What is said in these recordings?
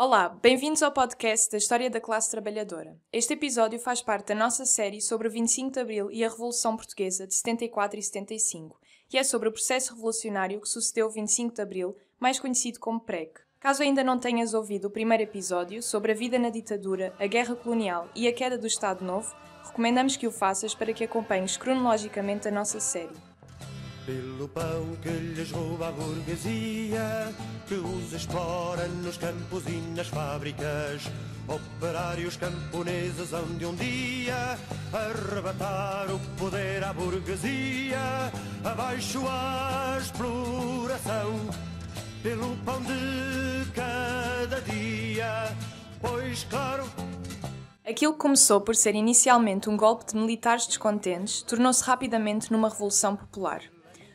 Olá, bem-vindos ao podcast da História da Classe Trabalhadora. Este episódio faz parte da nossa série sobre o 25 de Abril e a Revolução Portuguesa de 74 e 75, e é sobre o processo revolucionário que sucedeu o 25 de Abril, mais conhecido como PREC. Caso ainda não tenhas ouvido o primeiro episódio sobre a vida na ditadura, a guerra colonial e a queda do Estado Novo, recomendamos que o faças para que acompanhes cronologicamente a nossa série. Pelo pão que lhes rouba a burguesia, que os explora nos campos e nas fábricas, operários camponeses hão de um dia arrebatar o poder à burguesia, abaixo a exploração, pelo pão de cada dia, pois claro... Aquilo que começou por ser inicialmente um golpe de militares descontentes, tornou-se rapidamente numa revolução popular.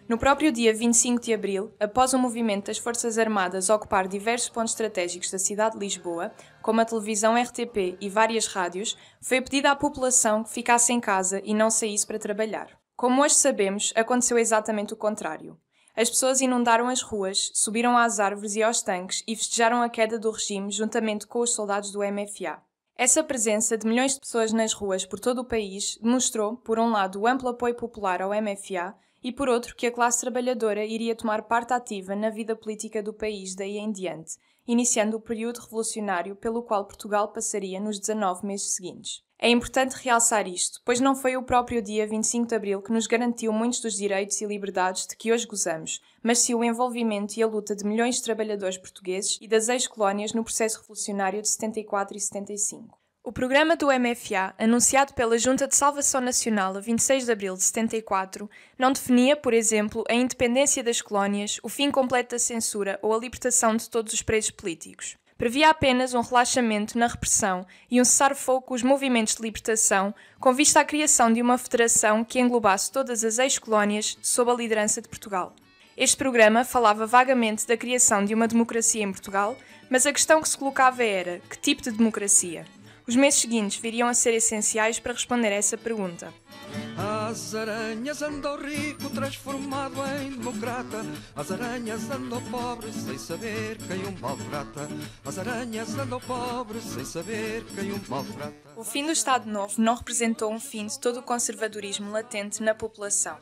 No próprio dia 25 de Abril, após o movimento das Forças Armadas ocupar diversos pontos estratégicos da cidade de Lisboa, como a televisão RTP e várias rádios, foi pedido à população que ficasse em casa e não saísse para trabalhar. Como hoje sabemos, aconteceu exatamente o contrário. As pessoas inundaram as ruas, subiram às árvores e aos tanques e festejaram a queda do regime juntamente com os soldados do MFA. Essa presença de milhões de pessoas nas ruas por todo o país demonstrou, por um lado, o amplo apoio popular ao MFA e, por outro, que a classe trabalhadora iria tomar parte ativa na vida política do país daí em diante, iniciando o período revolucionário pelo qual Portugal passaria nos 19 meses seguintes. É importante realçar isto, pois não foi o próprio dia 25 de Abril que nos garantiu muitos dos direitos e liberdades de que hoje gozamos, mas sim o envolvimento e a luta de milhões de trabalhadores portugueses e das ex-colónias no processo revolucionário de 74 e 75. O programa do MFA, anunciado pela Junta de Salvação Nacional a 26 de abril de 74, não definia, por exemplo, a independência das colónias, o fim completo da censura ou a libertação de todos os presos políticos. Previa apenas um relaxamento na repressão e um cessar-fogo com os movimentos de libertação, com vista à criação de uma federação que englobasse todas as ex-colónias sob a liderança de Portugal. Este programa falava vagamente da criação de uma democracia em Portugal, mas a questão que se colocava era: que tipo de democracia? Os meses seguintes viriam a ser essenciais para responder a essa pergunta. As aranhas andam rico transformado em democrata, as aranhas andam pobres sem saber quem o maltrata, as aranhas andam pobres sem saber quem o maltrata. O fim do Estado Novo não representou um fim de todo o conservadorismo latente na população.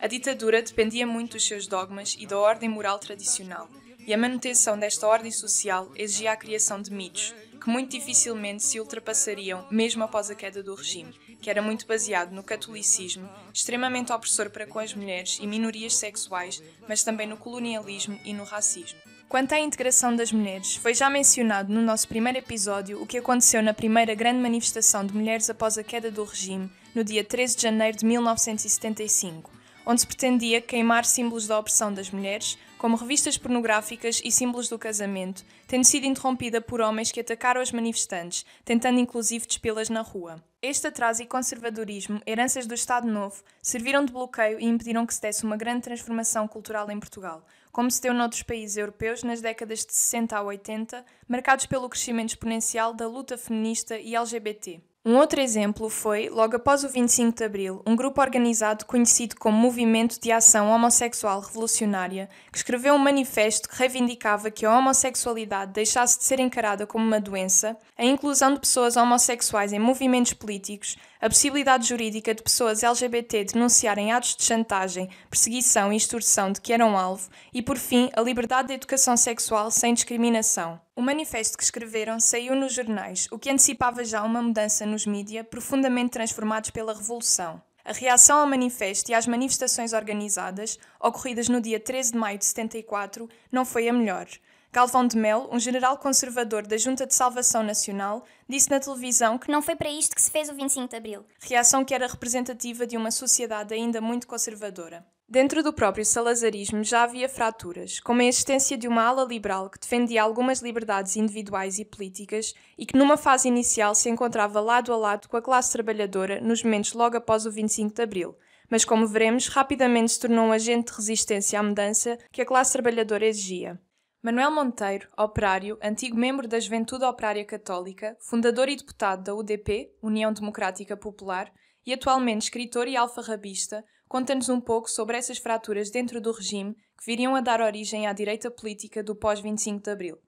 A ditadura dependia muito dos seus dogmas e da ordem moral tradicional, e a manutenção desta ordem social exigia a criação de mitos, que muito dificilmente se ultrapassariam mesmo após a queda do regime, que era muito baseado no catolicismo, extremamente opressor para com as mulheres e minorias sexuais, mas também no colonialismo e no racismo. Quanto à integração das mulheres, foi já mencionado no nosso primeiro episódio o que aconteceu na primeira grande manifestação de mulheres após a queda do regime, no dia 13 de janeiro de 1975, onde se pretendia queimar símbolos da opressão das mulheres, como revistas pornográficas e símbolos do casamento, tendo sido interrompida por homens que atacaram as manifestantes, tentando inclusive despê-las na rua. Este atraso e conservadorismo, heranças do Estado Novo, serviram de bloqueio e impediram que se desse uma grande transformação cultural em Portugal, como se deu noutros países europeus nas décadas de 60 a 80, marcados pelo crescimento exponencial da luta feminista e LGBT. Um outro exemplo foi, logo após o 25 de Abril, um grupo organizado conhecido como Movimento de Ação Homossexual Revolucionária, que escreveu um manifesto que reivindicava que a homossexualidade deixasse de ser encarada como uma doença, a inclusão de pessoas homossexuais em movimentos políticos, a possibilidade jurídica de pessoas LGBT denunciarem atos de chantagem, perseguição e extorsão de que eram alvo e, por fim, a liberdade de educação sexual sem discriminação. O manifesto que escreveram saiu nos jornais, o que antecipava já uma mudança nos mídia profundamente transformados pela Revolução. A reação ao manifesto e às manifestações organizadas, ocorridas no dia 13 de maio de 74, não foi a melhor. Galvão de Melo, um general conservador da Junta de Salvação Nacional, disse na televisão que não foi para isto que se fez o 25 de Abril. Reação que era representativa de uma sociedade ainda muito conservadora. Dentro do próprio salazarismo já havia fraturas, como a existência de uma ala liberal que defendia algumas liberdades individuais e políticas e que numa fase inicial se encontrava lado a lado com a classe trabalhadora nos momentos logo após o 25 de Abril, mas como veremos, rapidamente se tornou um agente de resistência à mudança que a classe trabalhadora exigia. Manuel Monteiro, operário, antigo membro da Juventude Operária Católica, fundador e deputado da UDP, União Democrática Popular, e atualmente escritor e alfarrabista, conta-nos um pouco sobre essas fraturas dentro do regime que viriam a dar origem à direita política do pós-25 de Abril.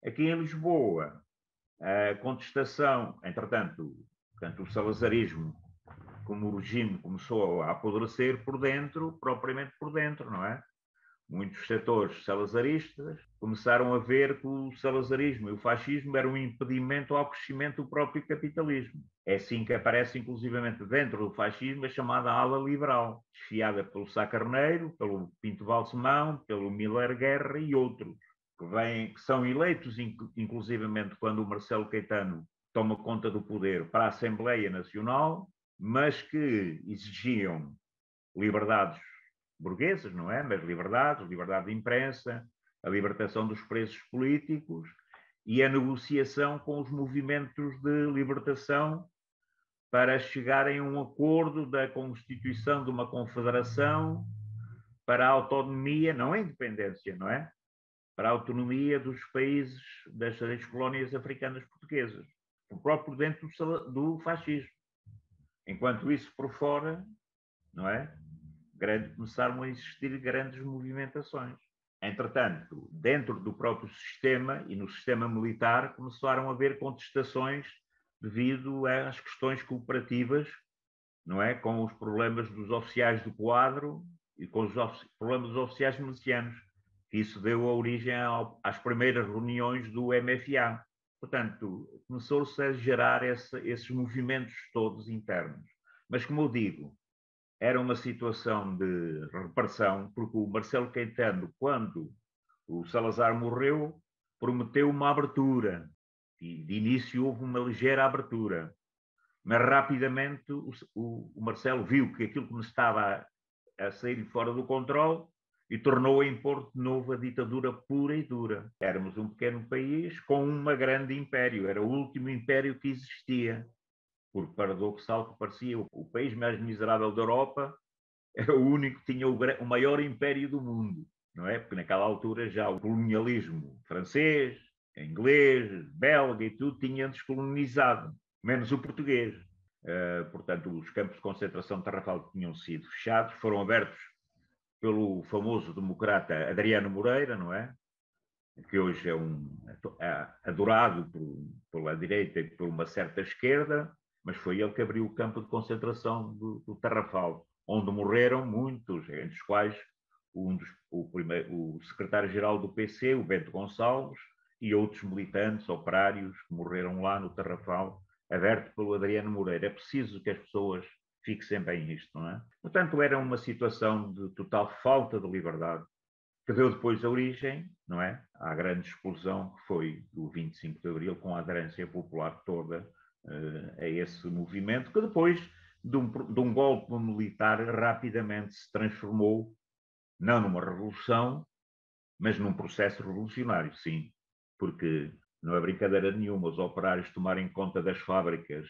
Aqui em Lisboa, a contestação, entretanto, o salazarismo como regime começou a apodrecer por dentro, propriamente por dentro, não é? Muitos setores salazaristas começaram a ver que o salazarismo e o fascismo eram um impedimento ao crescimento do próprio capitalismo. É assim que aparece, inclusivamente, dentro do fascismo, a chamada ala liberal, desfiada pelo Sá Carneiro, pelo Pinto Balsemão, pelo Miller Guerra e outros, que são eleitos, inclusivamente, quando o Marcelo Caetano toma conta do poder para a Assembleia Nacional, mas que exigiam liberdades burguesas, não é? Mas liberdade de imprensa, a libertação dos presos políticos e a negociação com os movimentos de libertação para chegarem a um acordo da constituição de uma confederação para a autonomia, não a independência, não é? Para a autonomia dos países, das colónias africanas portuguesas, o próprio dentro do fascismo. Enquanto isso, por fora, não é? Começaram a existir grandes movimentações. Entretanto, dentro do próprio sistema e no sistema militar, começaram a haver contestações devido às questões cooperativas, não é? Com os problemas dos oficiais do quadro e com os problemas dos oficiais milicianos. Isso deu a origem às primeiras reuniões do MFA. Portanto, começou-se a gerar esses movimentos todos internos. Mas, como eu digo, era uma situação de repressão, porque o Marcelo Caetano, quando o Salazar morreu, prometeu uma abertura. E de início houve uma ligeira abertura. Mas rapidamente o Marcelo viu que aquilo que estava a sair fora do controle e tornou a impor de novo a ditadura pura e dura. Éramos um pequeno país com um grande império. Era o último império que existia. Por paradoxal que parecia, o país mais miserável da Europa era o único que tinha o maior império do mundo, não é? Porque naquela altura já o colonialismo francês, inglês, belga e tudo tinha descolonizado, menos o português. Portanto, os campos de concentração de Tarrafal tinham sido fechados, foram abertos pelo famoso democrata Adriano Moreira, não é? Que hoje é adorado pela direita e por uma certa esquerda, mas foi ele que abriu o campo de concentração do Tarrafal, onde morreram muitos, entre os quais o secretário-geral do PC, o Bento Gonçalves, e outros militantes, operários, que morreram lá no Tarrafal, aberto pelo Adriano Moreira. É preciso que as pessoas fixem bem isto, não é? Portanto, era uma situação de total falta de liberdade, que deu depois a origem, não é? À grande explosão que foi o 25 de Abril, com a aderência popular toda a esse movimento, que depois de um golpe militar rapidamente se transformou, não numa revolução, mas num processo revolucionário, sim, porque não é brincadeira nenhuma os operários tomarem conta das fábricas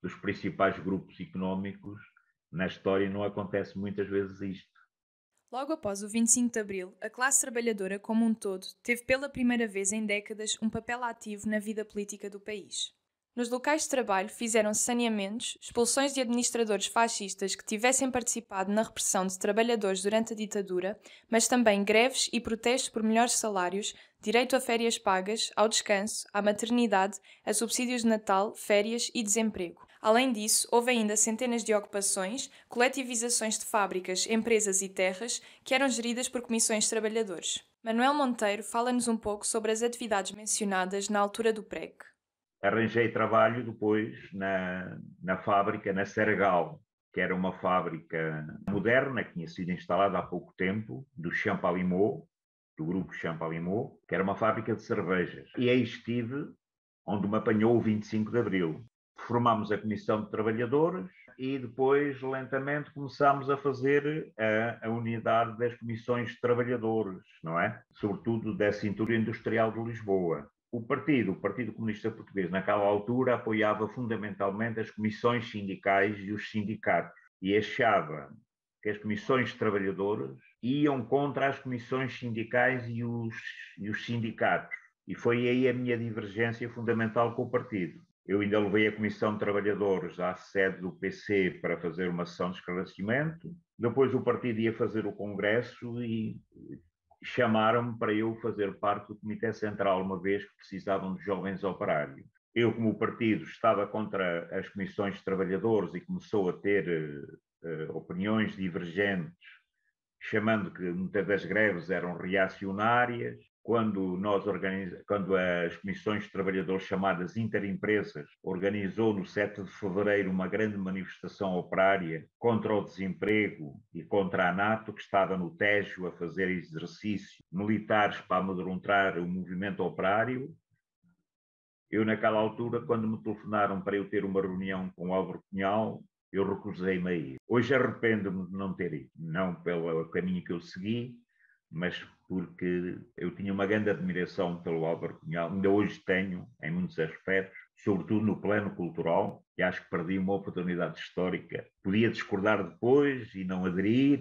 dos principais grupos económicos. Na história não acontece muitas vezes isto. Logo após o 25 de Abril, a classe trabalhadora como um todo teve pela primeira vez em décadas um papel ativo na vida política do país. Nos locais de trabalho fizeram-se saneamentos, expulsões de administradores fascistas que tivessem participado na repressão de trabalhadores durante a ditadura, mas também greves e protestos por melhores salários, direito a férias pagas, ao descanso, à maternidade, a subsídios de Natal, férias e desemprego. Além disso, houve ainda centenas de ocupações, coletivizações de fábricas, empresas e terras que eram geridas por comissões de trabalhadores. Manuel Monteiro fala-nos um pouco sobre as atividades mencionadas na altura do PREC. Arranjei trabalho depois na fábrica, na Sergal, que era uma fábrica moderna, que tinha sido instalada há pouco tempo, do Champalimau, do grupo Champalimau, que era uma fábrica de cervejas. E aí estive, onde me apanhou o 25 de Abril. Formámos a Comissão de Trabalhadores e depois, lentamente, começámos a fazer a unidade das Comissões de Trabalhadores, não é? Sobretudo da Cintura Industrial de Lisboa. O Partido Comunista Português, naquela altura, apoiava fundamentalmente as comissões sindicais e os sindicatos e achava que as comissões de trabalhadores iam contra as comissões sindicais e os sindicatos. E foi aí a minha divergência fundamental com o partido. Eu ainda levei a Comissão de Trabalhadores à sede do PC para fazer uma sessão de esclarecimento. Depois o partido ia fazer o congresso e chamaram-me para eu fazer parte do Comitê Central, uma vez que precisavam de jovens operários. Eu, como o partido estava contra as comissões de trabalhadores e começou a ter opiniões divergentes, chamando que muitas das greves eram reacionárias, quando as comissões de trabalhadores chamadas Interempresas organizou no 7 de fevereiro uma grande manifestação operária contra o desemprego e contra a NATO, que estava no Tejo a fazer exercício militares para amedrontar o movimento operário. Eu, naquela altura, quando me telefonaram para eu ter uma reunião com o Álvaro Cunhal, eu recusei-me a ir. Hoje arrependo-me de não ter ido, não pelo caminho que eu segui, mas porque eu tinha uma grande admiração pelo Álvaro Cunhal, ainda hoje tenho, em muitos aspectos, sobretudo no plano cultural, e acho que perdi uma oportunidade histórica. Podia discordar depois e não aderir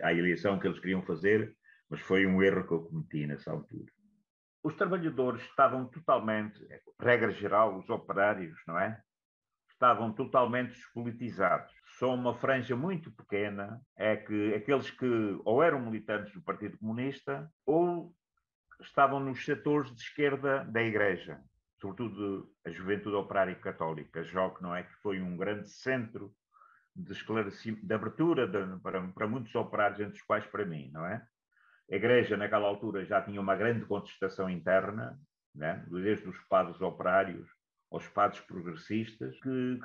à eleição que eles queriam fazer, mas foi um erro que eu cometi nessa altura. Os trabalhadores estavam totalmente, regra geral, os operários, não é? Estavam totalmente despolitizados. Só uma franja muito pequena é que aqueles que ou eram militantes do Partido Comunista ou estavam nos setores de esquerda da Igreja, sobretudo a Juventude Operária Católica, JOC, não é? Que foi um grande centro de esclarecimento, de abertura para muitos operários, entre os quais para mim, não é? A Igreja, naquela altura, já tinha uma grande contestação interna, né? Desde os padres operários aos padres progressistas, que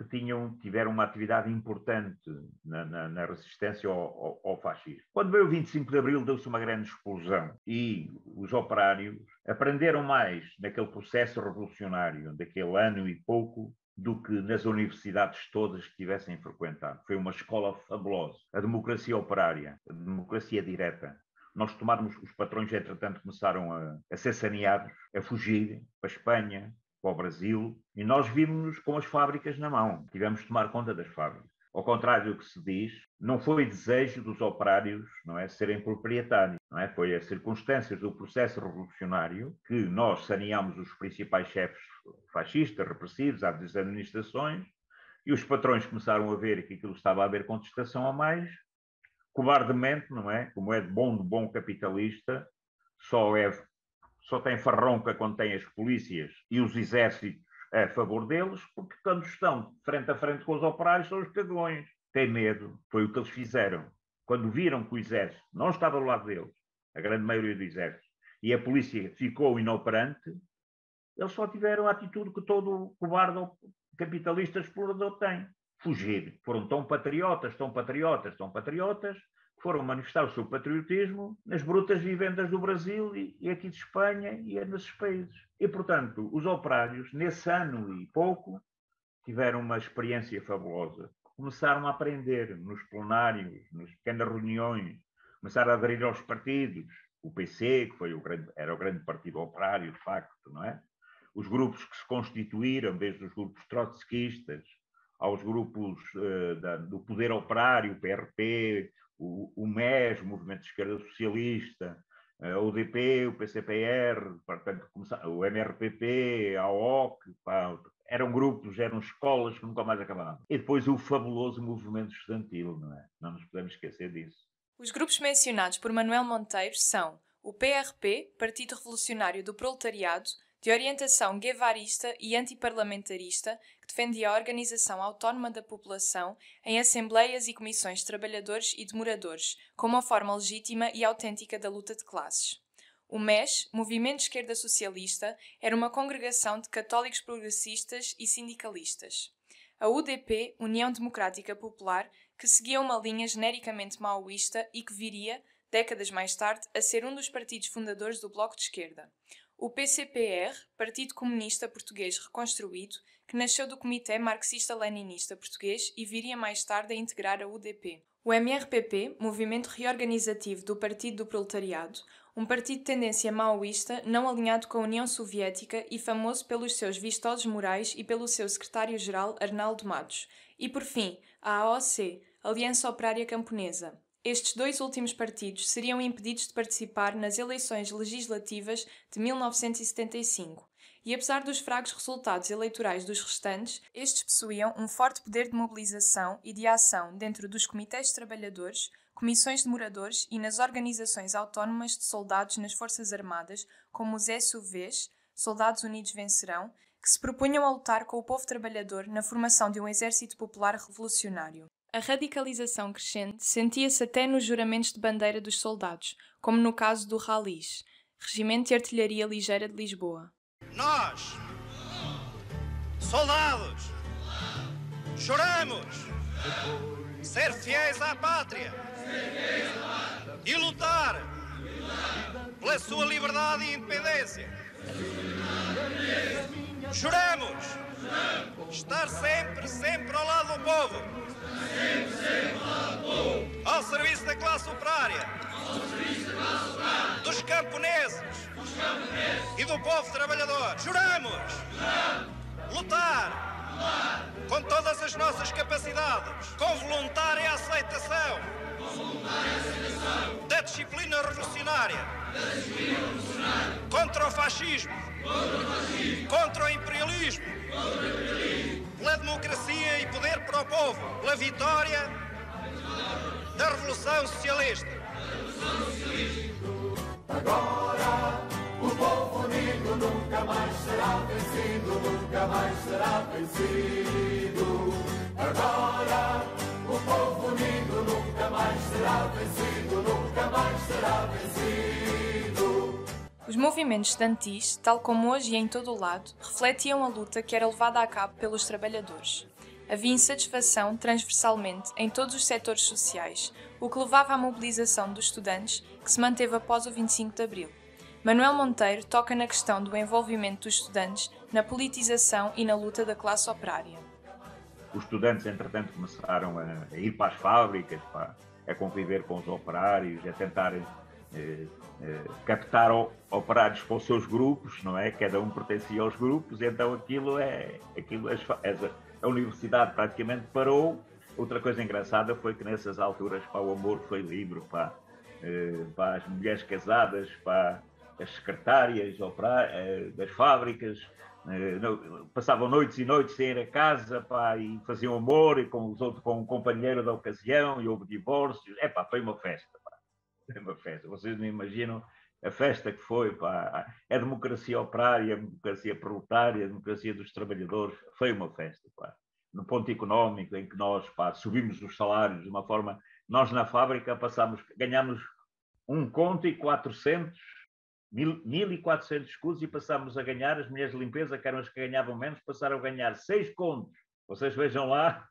tiveram uma atividade importante na resistência ao fascismo. Quando veio o 25 de Abril, deu-se uma grande explosão e os operários aprenderam mais naquele processo revolucionário daquele ano e pouco do que nas universidades todas que tivessem frequentado. Foi uma escola fabulosa. A democracia operária, a democracia direta. Nós tomarmos, os patrões, entretanto, começaram a ser saneados, a fugir para a Espanha, para o Brasil, e nós vimos-nos com as fábricas na mão. Tivemos de tomar conta das fábricas. Ao contrário do que se diz, não foi desejo dos operários, não é, serem proprietários. Não é? Foi as circunstâncias do processo revolucionário que nós saneámos os principais chefes fascistas, repressivos, às administrações, e os patrões começaram a ver que aquilo estava a haver contestação a mais, cobardemente, não é? Como é de bom capitalista, só tem farronca quando tem as polícias e os exércitos a favor deles, porque quando estão frente a frente com os operários são os cagões. Tem medo. Foi o que eles fizeram. Quando viram que o exército não estava do lado deles, a grande maioria do exército, e a polícia ficou inoperante, eles só tiveram a atitude que todo cobarde capitalista explorador tem. Fugir. Foram tão patriotas, foram manifestar o seu patriotismo nas brutas vivendas do Brasil e aqui de Espanha e nesses países. E, portanto, os operários, nesse ano e pouco, tiveram uma experiência fabulosa. Começaram a aprender nos plenários, nas pequenas reuniões, começaram a aderir aos partidos. O PC, que era o grande partido operário, de facto, não é? Os grupos que se constituíram, desde os grupos trotskistas, aos grupos do poder operário, o PRP, o MES, o Movimento de Esquerda Socialista, a UDP, o PCPR, portanto, o MRPP, a OC, eram grupos, eram escolas que nunca mais acabavam. E depois o fabuloso movimento estudantil, não é? Não nos podemos esquecer disso. Os grupos mencionados por Manuel Monteiro são o PRP, Partido Revolucionário do Proletariado, de orientação guevarista e antiparlamentarista, que defendia a organização autónoma da população em assembleias e comissões de trabalhadores e de moradores, como uma forma legítima e autêntica da luta de classes. O MES, Movimento de Esquerda Socialista, era uma congregação de católicos progressistas e sindicalistas. A UDP, União Democrática Popular, que seguia uma linha genericamente maoísta e que viria, décadas mais tarde, a ser um dos partidos fundadores do Bloco de Esquerda. O PCPR, Partido Comunista Português Reconstruído, que nasceu do Comitê Marxista-Leninista Português e viria mais tarde a integrar a UDP. O MRPP, Movimento Reorganizativo do Partido do Proletariado, um partido de tendência maoísta não alinhado com a União Soviética e famoso pelos seus vistosos morais e pelo seu secretário-geral Arnaldo Matos. E, por fim, a AOC, Aliança Operária Camponesa. Estes dois últimos partidos seriam impedidos de participar nas eleições legislativas de 1975, e apesar dos fracos resultados eleitorais dos restantes, estes possuíam um forte poder de mobilização e de ação dentro dos comitês de trabalhadores, comissões de moradores e nas organizações autónomas de soldados nas Forças Armadas, como os SUVs, Soldados Unidos Vencerão, que se propunham a lutar com o povo trabalhador na formação de um exército popular revolucionário. A radicalização crescente sentia-se até nos juramentos de bandeira dos soldados, como no caso do RALIS, Regimento de Artilharia Ligeira de Lisboa. Nós, soldados, juramos ser fiéis à pátria e lutar pela sua liberdade e independência. Juramos estar sempre ao lado do povo, ao serviço da classe operária, dos camponeses e do povo trabalhador. Juramos lutar com todas as nossas capacidades, com voluntária aceitação da disciplina revolucionária, contra o fascismo, contra o imperialismo, pela democracia e poder para o povo, pela vitória da Revolução Socialista. Agora o povo unido nunca mais será vencido, nunca mais será vencido. Agora o povo unido nunca mais será vencido, nunca mais será vencido. Os movimentos estudantis, tal como hoje e em todo o lado, refletiam a luta que era levada a cabo pelos trabalhadores. Havia insatisfação transversalmente em todos os setores sociais, o que levava à mobilização dos estudantes, que se manteve após o 25 de Abril. Manuel Monteiro toca na questão do envolvimento dos estudantes na politização e na luta da classe operária. Os estudantes, entretanto, começaram a ir para as fábricas, a conviver com os operários, a tentar captar operários para os seus grupos, não é? Cada um pertencia aos grupos, então a universidade praticamente parou. Outra coisa engraçada foi que nessas alturas o amor foi livre para as mulheres casadas, para as secretárias das fábricas, passavam noites e noites sem ir a casa e faziam amor e com um companheiro da ocasião e houve divórcios. Foi uma festa. Foi uma festa. Vocês não imaginam a festa que foi. A democracia operária, a democracia proletária, a democracia dos trabalhadores. Foi uma festa. No ponto económico em que nós subimos os salários de uma forma... Nós na fábrica ganhámos 1,4 escudos e passámos a ganhar, as mulheres de limpeza, que eram as que ganhavam menos, passaram a ganhar 6 contos. Vocês vejam lá,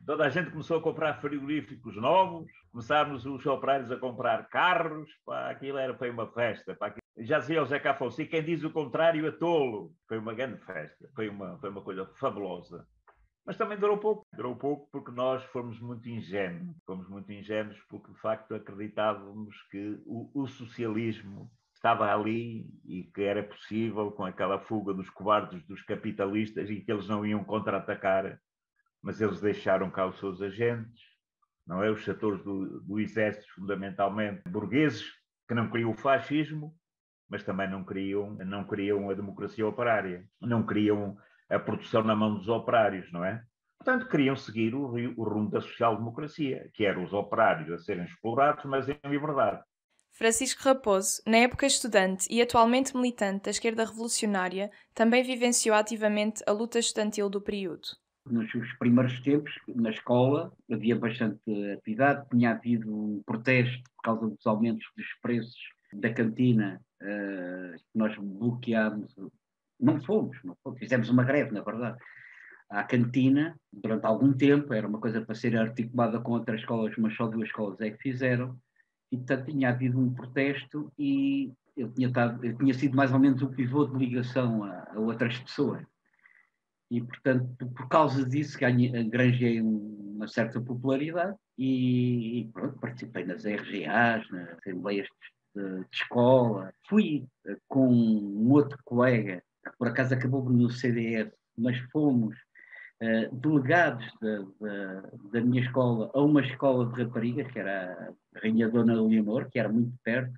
toda a gente começou a comprar frigoríficos novos, começámos os operários a comprar carros, aquilo foi uma festa. Já dizia o Zé Afonso, e quem diz o contrário é tolo. Foi uma grande festa, foi uma coisa fabulosa. Mas também durou pouco porque nós fomos muito ingênuos porque de facto acreditávamos que o socialismo estava ali e que era possível com aquela fuga dos cobardes dos capitalistas e que eles não iam contra-atacar, mas eles deixaram cá os seus agentes, não é? Os setores do exército, fundamentalmente burgueses, que não queriam o fascismo, mas também não queriam a democracia operária, não queriam a produção na mão dos operários, não é? Portanto, queriam seguir o rumo da social-democracia, que era os operários a serem explorados, mas em liberdade. Francisco Raposo, na época estudante e atualmente militante da esquerda revolucionária, também vivenciou ativamente a luta estudantil do período. Nos primeiros tempos, na escola, havia bastante atividade, tinha havido um protesto por causa dos aumentos dos preços da cantina, nós bloqueámos, não fomos, fizemos uma greve, na verdade, à cantina, durante algum tempo, era uma coisa para ser articulada com outras escolas, mas só 2 escolas é que fizeram, e portanto tinha havido um protesto e eu tinha sido mais ou menos o pivô de ligação a outras pessoas. E portanto, por causa disso, granjei uma certa popularidade e pronto, participei nas RGAs, nas assembleias de escola. Fui com um outro colega, que por acaso acabou no CDS, mas fomos delegados da minha escola a uma escola de raparigas, que era a Rainha Dona Leonor, que era muito perto,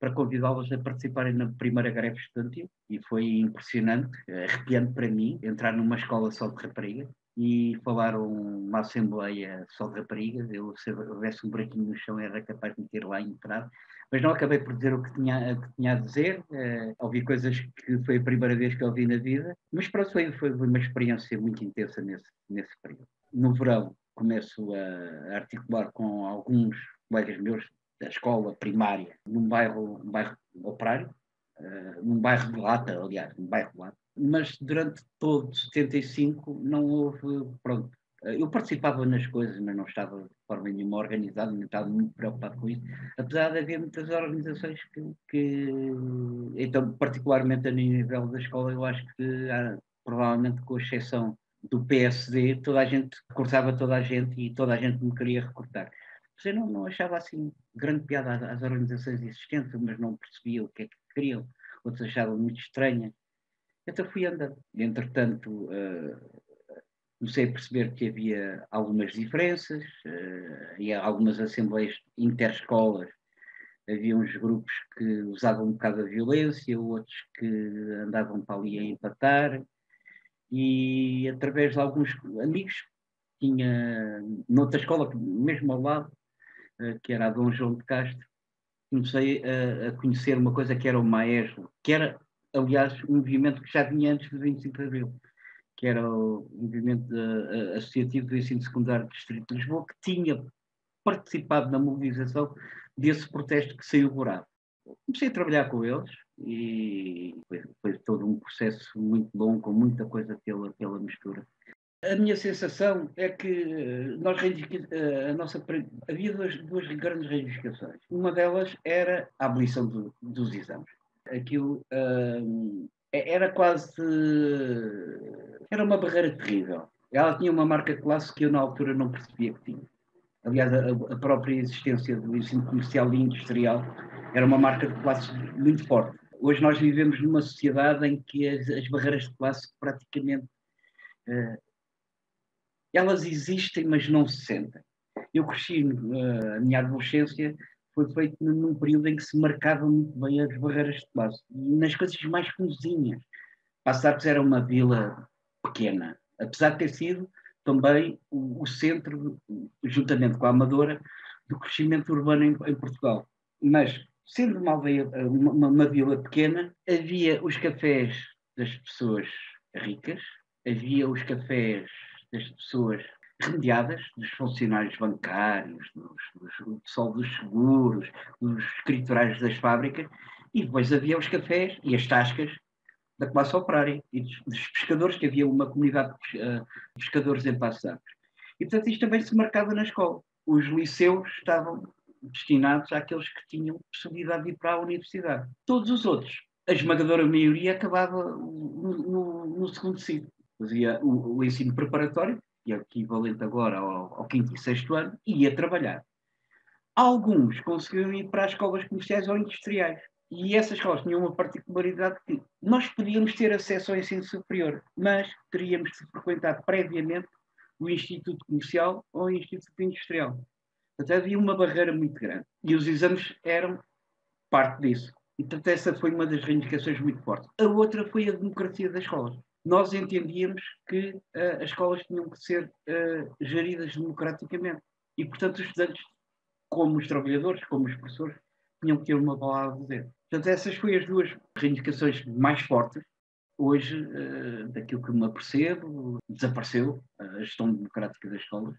para convidá-las a participarem na primeira greve estudantil. E foi impressionante, arrepiante para mim, entrar numa escola só de raparigas. e falaram uma assembleia só de raparigas. Eu, se houvesse um buraquinho no chão, era capaz de meter lá e entrar. Mas não acabei por dizer o que tinha a dizer. Ouvi coisas que foi a primeira vez que ouvi na vida. Mas pronto, foi uma experiência muito intensa nesse período. No verão, começo a articular com alguns colegas meus da escola primária, num bairro operário, num bairro de Lata, aliás, num bairro de Lata. Mas durante todo 75 não houve, pronto, eu participava nas coisas, mas não estava de forma nenhuma organizado, nem estava muito preocupado com isso, apesar de haver muitas organizações que então, particularmente a nível da escola, eu acho que provavelmente com exceção do PSD, toda a gente recrutava toda a gente e toda a gente me queria recrutar. Eu não achava assim grande piada às organizações existentes, mas não percebia o que é que queriam, outros achavam muito estranha. Então fui andando. Entretanto, comecei a perceber que havia algumas diferenças, e algumas assembleias interescolas. Havia uns grupos que usavam um bocado a violência, outros que andavam para ali a empatar, e através de alguns amigos, tinha noutra escola, mesmo ao lado, que era a Dom João de Castro, comecei a conhecer uma coisa que era o Maestro, que era, aliás, um movimento que já vinha antes do 25 de Abril, que era o movimento associativo do ensino secundário do Distrito de Lisboa, que tinha participado na mobilização desse protesto que saiu borrado. Comecei a trabalhar com eles e foi todo um processo muito bom, com muita coisa pela mistura. A minha sensação é que havia duas grandes reivindicações. Uma delas era a abolição dos exames. Aquilo era quase... Era uma barreira terrível. Ela tinha uma marca de classe que eu na altura não percebia que tinha. Aliás, a própria existência do ensino comercial e industrial era uma marca de classe muito forte. Hoje nós vivemos numa sociedade em que as barreiras de classe praticamente... elas existem, mas não se sentem. Eu cresci, a minha adolescência foi feita num período em que se marcavam muito bem as barreiras de classe. E nas coisas mais comezinhas. Paços de Arcos era uma vila pequena, apesar de ter sido também o centro, juntamente com a Amadora, do crescimento urbano em Portugal. Mas, sendo uma vila pequena, havia os cafés das pessoas ricas, havia os cafés das pessoas remediadas, dos funcionários bancários, do pessoal dos seguros, dos escriturários das fábricas, e depois havia os cafés e as tascas da classe operária e dos pescadores, que havia uma comunidade de pescadores em Paços de Arcos. E, portanto, isto também se marcava na escola. Os liceus estavam destinados àqueles que tinham possibilidade de ir para a universidade. Todos os outros, a esmagadora maioria, acabava no segundo ciclo. Fazia o ensino preparatório, que é o equivalente agora ao 5º e 6º ano, e ia trabalhar. Alguns conseguiam ir para as escolas comerciais ou industriais. E essas escolas tinham uma particularidade que nós podíamos ter acesso ao ensino superior, mas teríamos de frequentar previamente o Instituto Comercial ou o Instituto Industrial. Portanto, havia uma barreira muito grande. E os exames eram parte disso. E, portanto, essa foi uma das reivindicações muito fortes. A outra foi a democracia das escolas. Nós entendíamos que as escolas tinham que ser geridas democraticamente. E, portanto, os estudantes, como os trabalhadores, como os professores, tinham que ter uma palavra a dizer. Portanto, essas foram as duas reivindicações mais fortes. Hoje, daquilo que me apercebo, desapareceu a gestão democrática das escolas.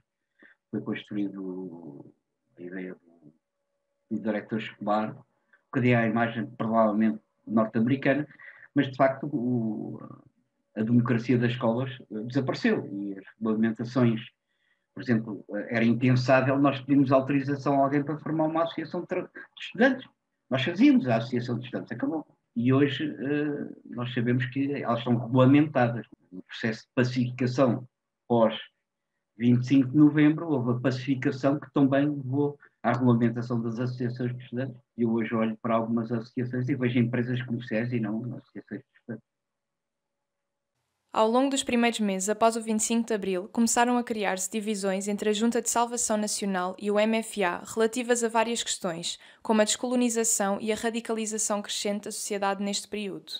Foi construído a ideia do diretor escolar, que deu a imagem provavelmente norte-americana, mas de facto a democracia das escolas desapareceu e as regulamentações, por exemplo, era impensável nós pedimos autorização a alguém para formar uma associação de estudantes. Nós fazíamos a associação de estudantes, acabou. E hoje nós sabemos que elas estão regulamentadas. No processo de pacificação pós 25 de novembro, houve a pacificação que também levou à regulamentação das associações de estudantes. E eu hoje olho para algumas associações e vejo empresas comerciais e não associações de estudantes. Ao longo dos primeiros meses após o 25 de Abril, começaram a criar-se divisões entre a Junta de Salvação Nacional e o MFA relativas a várias questões, como a descolonização e a radicalização crescente da sociedade neste período.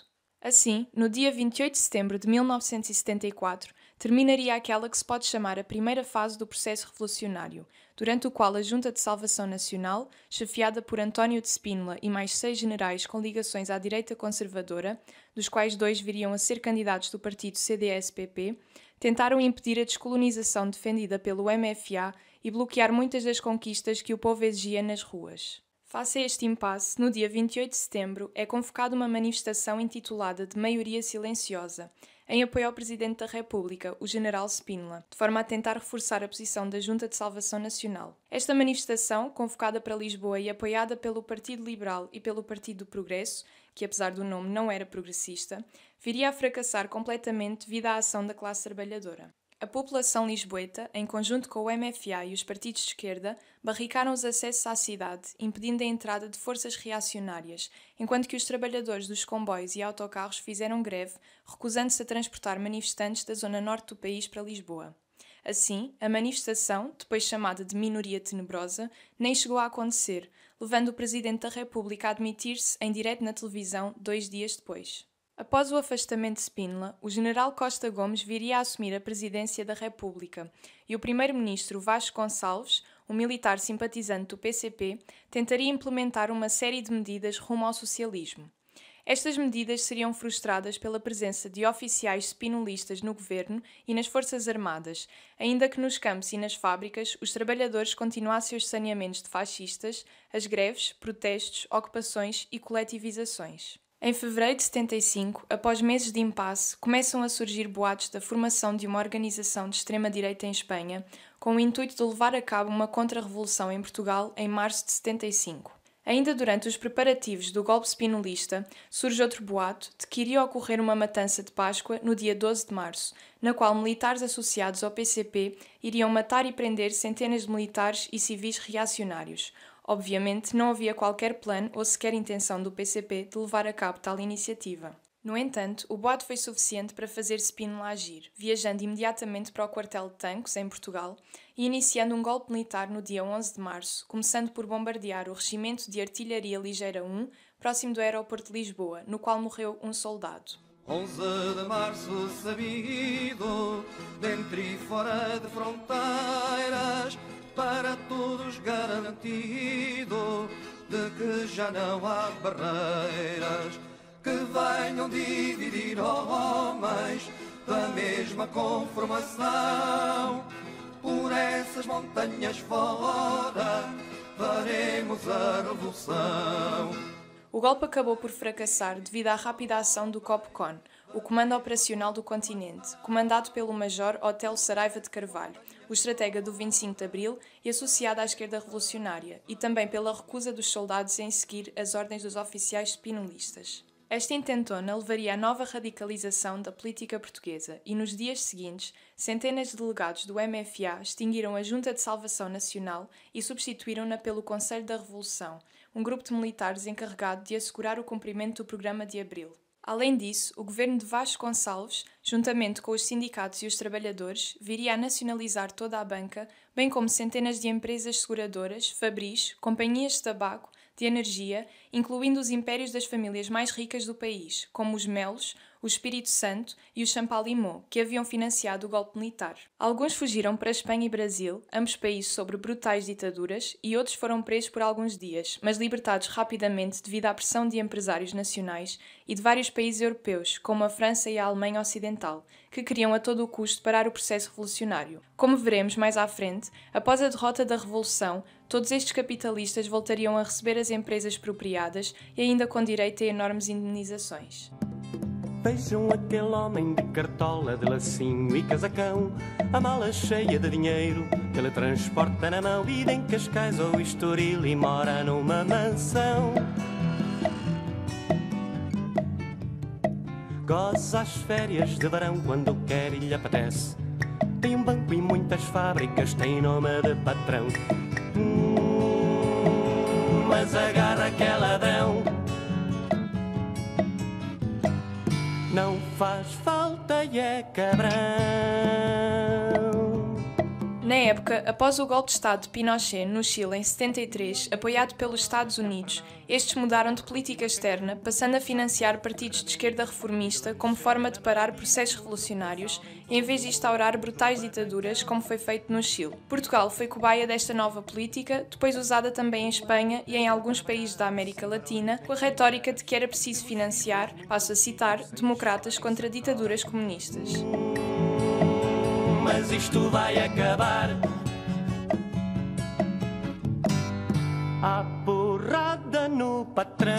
Assim, no dia 28 de setembro de 1974, terminaria aquela que se pode chamar a primeira fase do processo revolucionário, durante o qual a Junta de Salvação Nacional, chefiada por António de Spínola e mais 6 generais com ligações à direita conservadora, dos quais 2 viriam a ser candidatos do partido CDS-PP, tentaram impedir a descolonização defendida pelo MFA e bloquear muitas das conquistas que o povo exigia nas ruas. Face a este impasse, no dia 28 de setembro é convocada uma manifestação intitulada de Maioria Silenciosa, em apoio ao Presidente da República, o General Spínola, de forma a tentar reforçar a posição da Junta de Salvação Nacional. Esta manifestação, convocada para Lisboa e apoiada pelo Partido Liberal e pelo Partido do Progresso, que apesar do nome não era progressista, viria a fracassar completamente devido à ação da classe trabalhadora. A população lisboeta, em conjunto com o MFA e os partidos de esquerda, barricaram os acessos à cidade, impedindo a entrada de forças reacionárias, enquanto que os trabalhadores dos comboios e autocarros fizeram greve, recusando-se a transportar manifestantes da zona norte do país para Lisboa. Assim, a manifestação, depois chamada de Minoria Tenebrosa, nem chegou a acontecer, levando o Presidente da República a admitir-se em direto na televisão 2 dias depois. Após o afastamento de Spínola, o general Costa Gomes viria a assumir a presidência da República e o primeiro-ministro Vasco Gonçalves, um militar simpatizante do PCP, tentaria implementar uma série de medidas rumo ao socialismo. Estas medidas seriam frustradas pela presença de oficiais spinolistas no governo e nas Forças Armadas, ainda que nos campos e nas fábricas os trabalhadores continuassem os saneamentos de fascistas, as greves, protestos, ocupações e coletivizações. Em fevereiro de 75, após meses de impasse, começam a surgir boatos da formação de uma organização de extrema-direita em Espanha, com o intuito de levar a cabo uma contra-revolução em Portugal em março de 75. Ainda durante os preparativos do golpe spinolista, surge outro boato de que iria ocorrer uma matança de Páscoa no dia 12 de março, na qual militares associados ao PCP iriam matar e prender centenas de militares e civis reacionários. Obviamente, não havia qualquer plano ou sequer intenção do PCP de levar a cabo tal iniciativa. No entanto, o boato foi suficiente para fazer Spínola agir, viajando imediatamente para o quartel de Tancos, em Portugal, e iniciando um golpe militar no dia 11 de março, começando por bombardear o Regimento de Artilharia Ligeira 1, próximo do aeroporto de Lisboa, no qual morreu um soldado. 11 de março sabido, dentro e fora de fronteiras, para todos garantido, de que já não há barreiras que venham dividir homens da mesma conformação. Por essas montanhas fora faremos a revolução. O golpe acabou por fracassar devido à rápida ação do COPCON, o Comando Operacional do Continente, comandado pelo Major Otelo Saraiva de Carvalho, o estratega do 25 de Abril e associado à esquerda revolucionária, e também pela recusa dos soldados em seguir as ordens dos oficiais spinolistas. Esta intentona levaria à nova radicalização da política portuguesa e, nos dias seguintes, centenas de delegados do MFA extinguiram a Junta de Salvação Nacional e substituíram-na pelo Conselho da Revolução, um grupo de militares encarregado de assegurar o cumprimento do Programa de Abril. Além disso, o governo de Vasco Gonçalves, juntamente com os sindicatos e os trabalhadores, viria a nacionalizar toda a banca, bem como centenas de empresas seguradoras, fabris, companhias de tabaco, de energia, incluindo os impérios das famílias mais ricas do país, como os Melos, o Espírito Santo e o Champalimau, que haviam financiado o golpe militar. Alguns fugiram para Espanha e Brasil, ambos países sob brutais ditaduras, e outros foram presos por alguns dias, mas libertados rapidamente devido à pressão de empresários nacionais e de vários países europeus, como a França e a Alemanha Ocidental, que queriam a todo o custo parar o processo revolucionário. Como veremos mais à frente, após a derrota da Revolução, todos estes capitalistas voltariam a receber as empresas expropriadas e ainda com direito a enormes indenizações. Vejam aquele homem de cartola, de lacinho e casacão, a mala cheia de dinheiro que ele transporta na mão. Vive em Cascais ou Estoril e mora numa mansão. Goza as férias de verão quando quer e lhe apetece. Tem um banco e muitas fábricas, tem nome de patrão. Mas agarra aquele ladrão. Não faz falta e é cabrão. Na época, após o golpe de Estado de Pinochet no Chile em 73, apoiado pelos Estados Unidos, estes mudaram de política externa, passando a financiar partidos de esquerda reformista como forma de parar processos revolucionários, em vez de instaurar brutais ditaduras, como foi feito no Chile. Portugal foi cobaia desta nova política, depois usada também em Espanha e em alguns países da América Latina, com a retórica de que era preciso financiar, passo a citar, democratas contra ditaduras comunistas. Mas isto vai acabar. A porrada no patrão.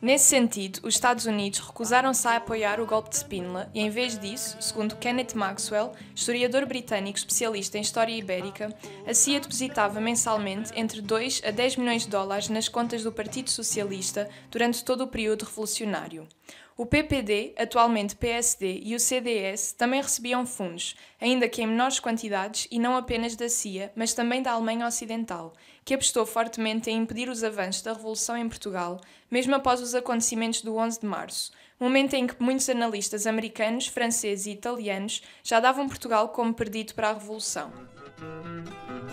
Nesse sentido, os Estados Unidos recusaram-se a apoiar o golpe de Spínola e, em vez disso, segundo Kenneth Maxwell, historiador britânico especialista em história ibérica, a CIA depositava mensalmente entre 2 a 10 milhões de dólares nas contas do Partido Socialista durante todo o período revolucionário. O PPD, atualmente PSD, e o CDS também recebiam fundos, ainda que em menores quantidades e não apenas da CIA, mas também da Alemanha Ocidental, que apostou fortemente em impedir os avanços da Revolução em Portugal, mesmo após os acontecimentos do 11 de março, momento em que muitos analistas americanos, franceses e italianos já davam Portugal como perdido para a Revolução.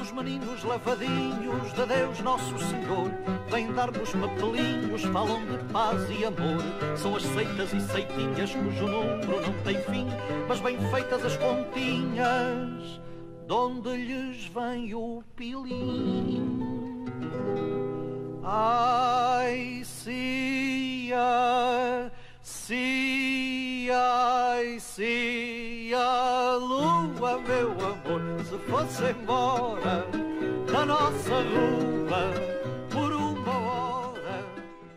Os meninos lavadinhos de Deus Nosso Senhor vêm dar-nos papelinhos, falam de paz e amor. São as seitas e seitinhas cujo número não tem fim, mas bem feitas as continhas, donde lhes vem o pilim. Ai, cia, cia, ai, cia, lua, meu amor, se fosse embora da nossa rua por uma hora.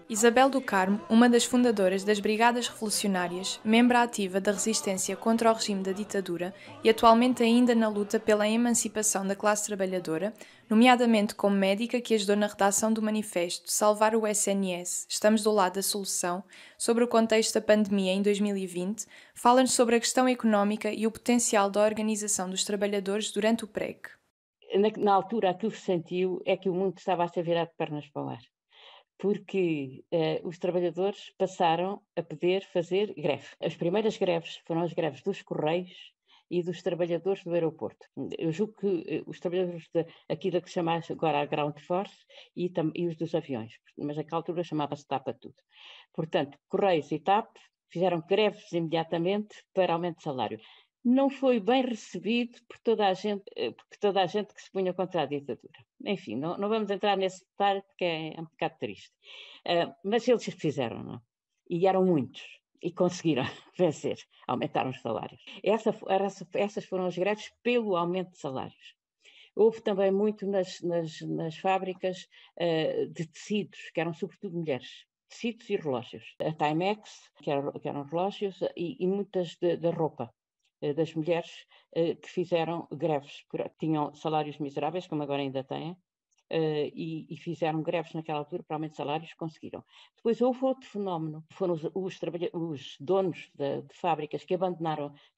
Isabel do Carmo, uma das fundadoras das Brigadas Revolucionárias, membro ativa da resistência contra o regime da ditadura e atualmente ainda na luta pela emancipação da classe trabalhadora, nomeadamente como médica que ajudou na redação do manifesto Salvar o SNS, Estamos do lado da solução, sobre o contexto da pandemia em 2020, fala-nos sobre a questão económica e o potencial da organização dos trabalhadores durante o PREC. Na altura, aquilo que se sentiu é que o mundo estava a ser virado de pernas para o ar, porque os trabalhadores passaram a poder fazer greve. As primeiras greves foram as greves dos Correios e dos trabalhadores do aeroporto. Eu julgo que os trabalhadores aquilo que se chama agora a Ground Force e os dos aviões, mas naquela altura chamava-se TAP a tudo. Portanto, Correios e TAP fizeram greves imediatamente para aumento de salário. Não foi bem recebido por toda a gente que se punha contra a ditadura. Enfim, não vamos entrar nesse detalhe porque é um bocado triste. Mas eles fizeram, não? E eram muitos. E conseguiram vencer, aumentaram os salários. Essas foram as greves pelo aumento de salários. Houve também muito nas fábricas de tecidos, que eram sobretudo mulheres. Tecidos e relógios. A Timex, que eram relógios, e muitas da roupa das mulheres que fizeram greves. Tinham salários miseráveis, como agora ainda têm, e fizeram greves naquela altura para aumento de salários, conseguiram. Depois houve outro fenómeno, foram os donos de fábricas que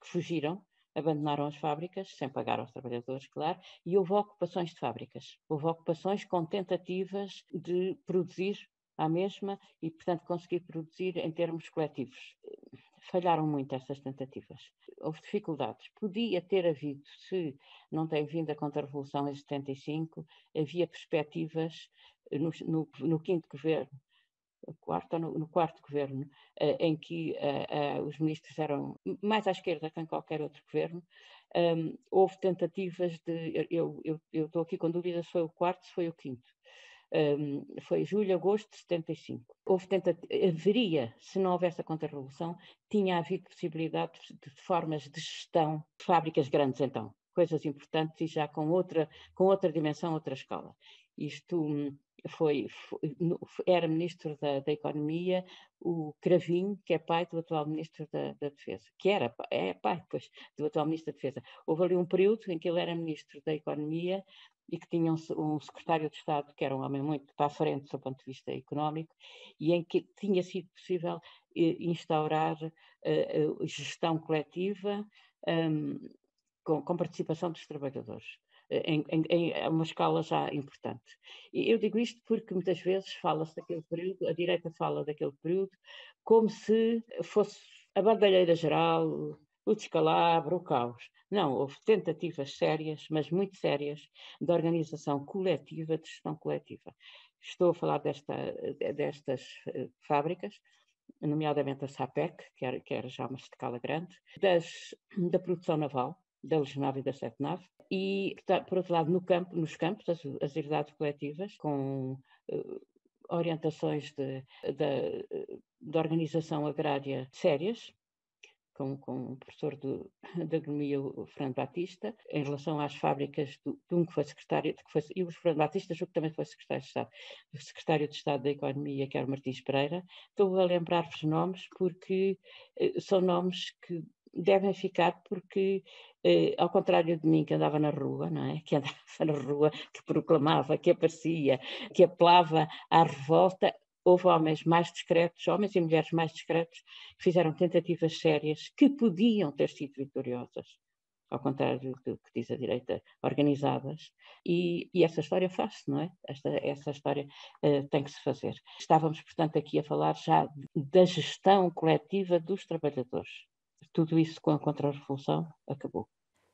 fugiram, abandonaram as fábricas, sem pagar aos trabalhadores, claro, e houve ocupações de fábricas. Houve ocupações com tentativas de produzir à mesma e, portanto, conseguir produzir em termos coletivos. Falharam muito essas tentativas. Houve dificuldades. Podia ter havido, se não tem vindo a Contra-Revolução em 75, havia perspectivas no quinto governo, no quarto governo, em que os ministros eram mais à esquerda que em qualquer outro governo. Houve tentativas de... Eu estou aqui com dúvidas se foi o quarto, se foi o quinto. Foi julho, agosto de 75. Haveria, se não houvesse a Contra-Revolução, tinha havido possibilidade de formas de gestão de fábricas grandes, então, coisas importantes e já com outra dimensão, outra escala. Isto era ministro da Economia, o Cravinho, que é pai do atual ministro da Defesa, é pai, pois, do atual ministro da Defesa. Houve ali um período em que ele era ministro da Economia e que tinha um secretário de Estado que era um homem muito para a frente do ponto de vista económico e em que tinha sido possível instaurar gestão coletiva com participação dos trabalhadores. Em uma escala já importante. E eu digo isto porque muitas vezes fala-se daquele período, a direita fala daquele período como se fosse a bandalheira geral, o descalabro, o caos. Não, houve tentativas sérias, mas muito sérias, de organização coletiva, de gestão coletiva. Estou a falar destas fábricas, nomeadamente a SAPEC, que era já uma escala grande, da produção naval, da Legionave e da Sete Nave, e, por outro lado, nos campos, as herdades coletivas, com orientações de organização agrária sérias, com o professor de agronomia, o Fernando Batista, em relação às fábricas de um que foi secretário, e o Fernando Batista, julgo que também foi secretário de Estado, o secretário de Estado da Economia, que era o Martins Pereira. Estou a lembrar-vos nomes porque são nomes que devem ficar, porque, ao contrário de mim, que andava na rua, não é? Que andava na rua, que proclamava, que aparecia, que apelava à revolta, houve homens mais discretos, homens e mulheres mais discretos, que fizeram tentativas sérias que podiam ter sido vitoriosas, ao contrário do que diz a direita, organizadas, e essa história faz-se, não é? Essa história tem que se fazer. Estávamos, portanto, aqui a falar já da gestão coletiva dos trabalhadores. Tudo isso com a Contra-Revolução acabou.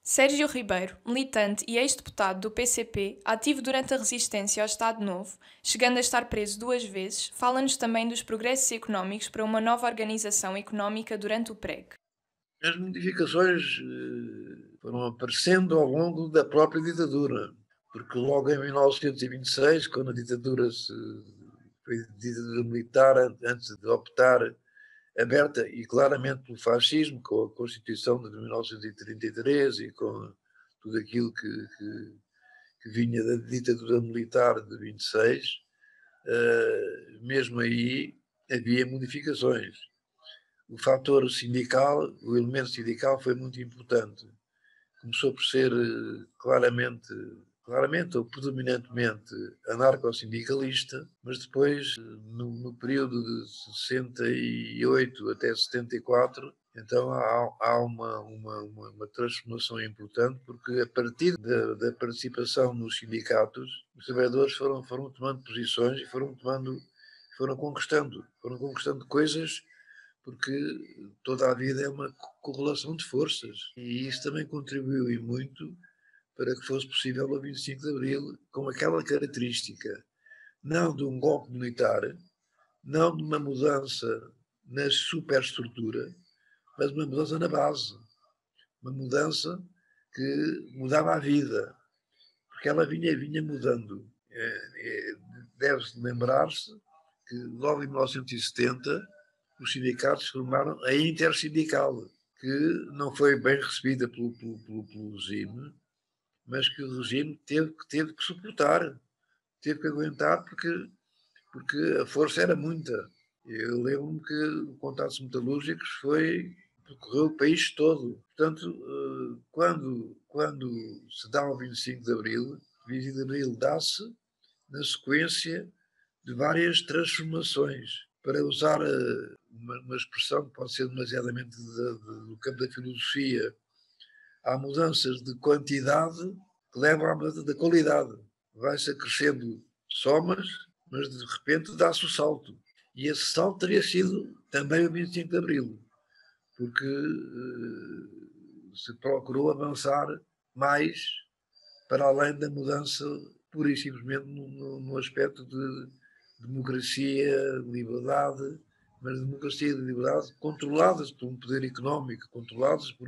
Sérgio Ribeiro, militante e ex-deputado do PCP, ativo durante a resistência ao Estado Novo, chegando a estar preso 2 vezes, fala-nos também dos progressos económicos para uma nova organização económica durante o PREG. As modificações foram aparecendo ao longo da própria ditadura, porque logo em 1926, quando a ditadura foi ditadura militar, antes de optar aberta e claramente pelo fascismo, com a Constituição de 1933 e com tudo aquilo que vinha da ditadura militar de 26, mesmo aí havia modificações. O fator sindical, o elemento sindical foi muito importante. Começou por ser claramente ou predominantemente anarco-sindicalista, mas depois, no período de 68 até 74, então há uma transformação importante, porque a partir da participação nos sindicatos, os trabalhadores foram tomando posições e foram conquistando coisas, porque toda a vida é uma correlação de forças. E isso também contribuiu e muito para que fosse possível o 25 de Abril, com aquela característica, não de um golpe militar, não de uma mudança na superestrutura, mas uma mudança na base. Uma mudança que mudava a vida, porque ela vinha mudando. Deve-se lembrar-se que logo em 1970 os sindicatos formaram a Intersindical, que não foi bem recebida pelo regime, mas que o regime teve que suportar, teve que aguentar, porque a força era muita. Eu lembro-me que o Contatos Metalúrgicos percorreu o país todo. Portanto, quando se dá o 25 de Abril, o 25 de Abril dá-se na sequência de várias transformações. Para usar uma expressão que pode ser demasiadamente do campo da filosofia, há mudanças de quantidade que levam à mudança da qualidade. Vai-se acrescendo somas, mas de repente dá-se o salto. E esse salto teria sido também o 25 de Abril, porque se procurou avançar mais para além da mudança pura e simplesmente no aspecto de democracia, liberdade, mas democracia e liberdade controladas por um poder económico, controladas por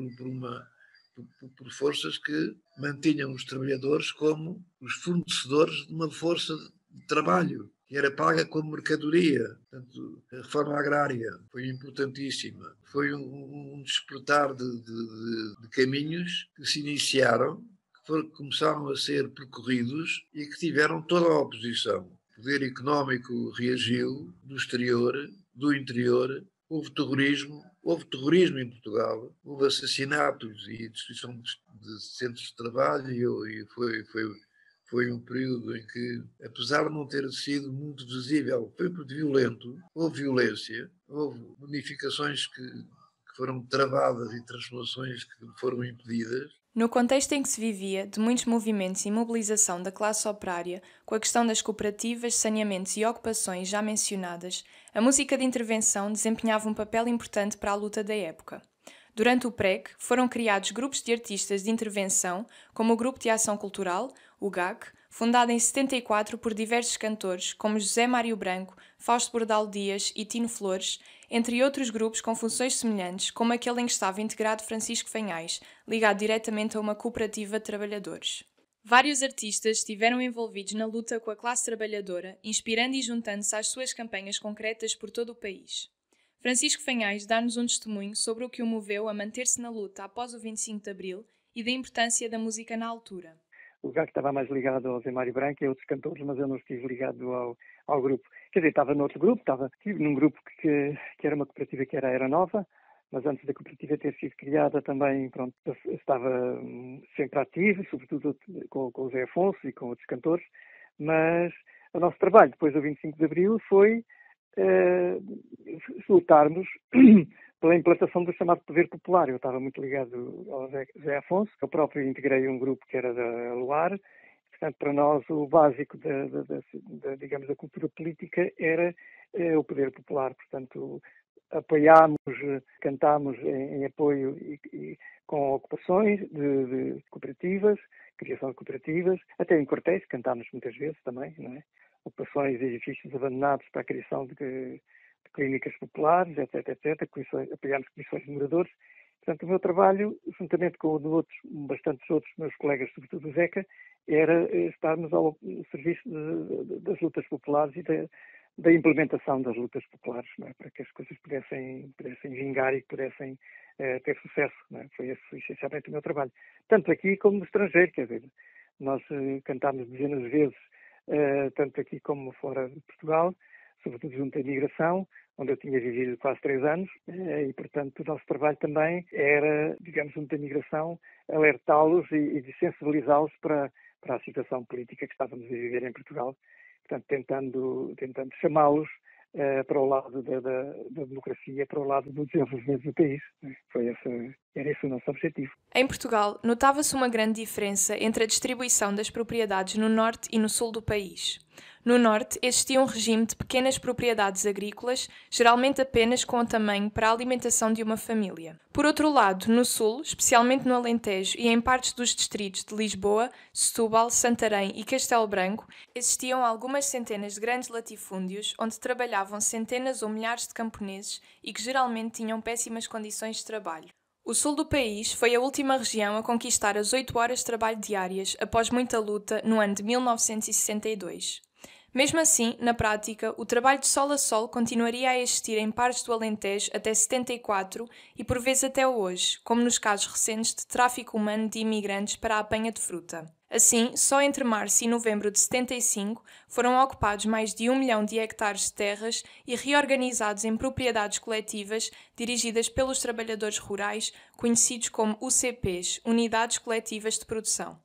forças que mantinham os trabalhadores como os fornecedores de uma força de trabalho, que era paga como mercadoria. Portanto, a reforma agrária foi importantíssima. Foi um despertar de caminhos que se iniciaram, que começaram a ser percorridos e que tiveram toda a oposição. O poder económico reagiu do exterior, do interior. Houve terrorismo em Portugal, houve assassinatos e destruição de centros de trabalho, e foi um período em que, apesar de não ter sido muito visível, foi muito violento, houve violência, houve modificações que foram travadas e transformações que foram impedidas. No contexto em que se vivia, de muitos movimentos e mobilização da classe operária, com a questão das cooperativas, saneamentos e ocupações já mencionadas, a música de intervenção desempenhava um papel importante para a luta da época. Durante o PREC, foram criados grupos de artistas de intervenção, como o Grupo de Ação Cultural, o GAC, fundado em 74 por diversos cantores, como José Mário Branco, Fausto Bordalo Dias e Tino Flores, entre outros grupos com funções semelhantes, como aquele em que estava integrado Francisco Fanhais, ligado diretamente a uma cooperativa de trabalhadores. Vários artistas estiveram envolvidos na luta com a classe trabalhadora, inspirando e juntando-se às suas campanhas concretas por todo o país. Francisco Fanhais dá-nos um testemunho sobre o que o moveu a manter-se na luta após o 25 de Abril e da importância da música na altura. O GAC estava mais ligado ao Zé Mário Branco e a outros cantores, mas eu não estive ligado ao grupo. Quer dizer, estava noutro grupo, estive num grupo que era uma cooperativa que era nova, mas antes da cooperativa ter sido criada também, pronto, estava sempre ativo, sobretudo com o Zé Afonso e com outros cantores, mas o nosso trabalho depois do 25 de Abril foi lutarmos pela implantação do chamado poder popular. Eu estava muito ligado ao Zé Afonso, eu próprio integrei um grupo que era da Luar. Portanto, para nós o básico digamos, da cultura política era o poder popular. Portanto, apoiámos, cantámos em apoio e com ocupações de cooperativas, criação de cooperativas, até em quartéis, cantámos muitas vezes também, não é? Ocupações de edifícios abandonados para a criação de clínicas populares, etc. Apoiámos comissões de moradores. Portanto, o meu trabalho, juntamente com o de bastantes outros meus colegas, sobretudo o Zeca, era estarmos ao serviço das lutas populares e da implementação das lutas populares, não é? Para que as coisas pudessem vingar e que pudessem ter sucesso. Não é? Foi esse essencialmente o meu trabalho. Tanto aqui como no estrangeiro, quer dizer, nós cantámos dezenas de vezes, tanto aqui como fora de Portugal, sobretudo junto à imigração, onde eu tinha vivido quase 3 anos, e, portanto, o nosso trabalho também era, digamos, junto à imigração, alertá-los e de sensibilizá-los para a situação política que estávamos a viver em Portugal, portanto, tentando chamá-los para o lado da democracia, para o lado do desenvolvimento do país. Era esse o nosso objetivo. Em Portugal, notava-se uma grande diferença entre a distribuição das propriedades no norte e no sul do país. No norte, existia um regime de pequenas propriedades agrícolas, geralmente apenas com o tamanho para a alimentação de uma família. Por outro lado, no sul, especialmente no Alentejo e em partes dos distritos de Lisboa, Setúbal, Santarém e Castelo Branco, existiam algumas centenas de grandes latifúndios onde trabalhavam centenas ou milhares de camponeses e que geralmente tinham péssimas condições de trabalho. O sul do país foi a última região a conquistar as 8 horas de trabalho diárias após muita luta no ano de 1962. Mesmo assim, na prática, o trabalho de sol a sol continuaria a existir em partes do Alentejo até 74 e por vezes até hoje, como nos casos recentes de tráfico humano de imigrantes para a apanha de fruta. Assim, só entre março e novembro de 75 foram ocupados mais de 1 milhão de hectares de terras e reorganizados em propriedades coletivas dirigidas pelos trabalhadores rurais, conhecidos como UCPs, Unidades Coletivas de Produção.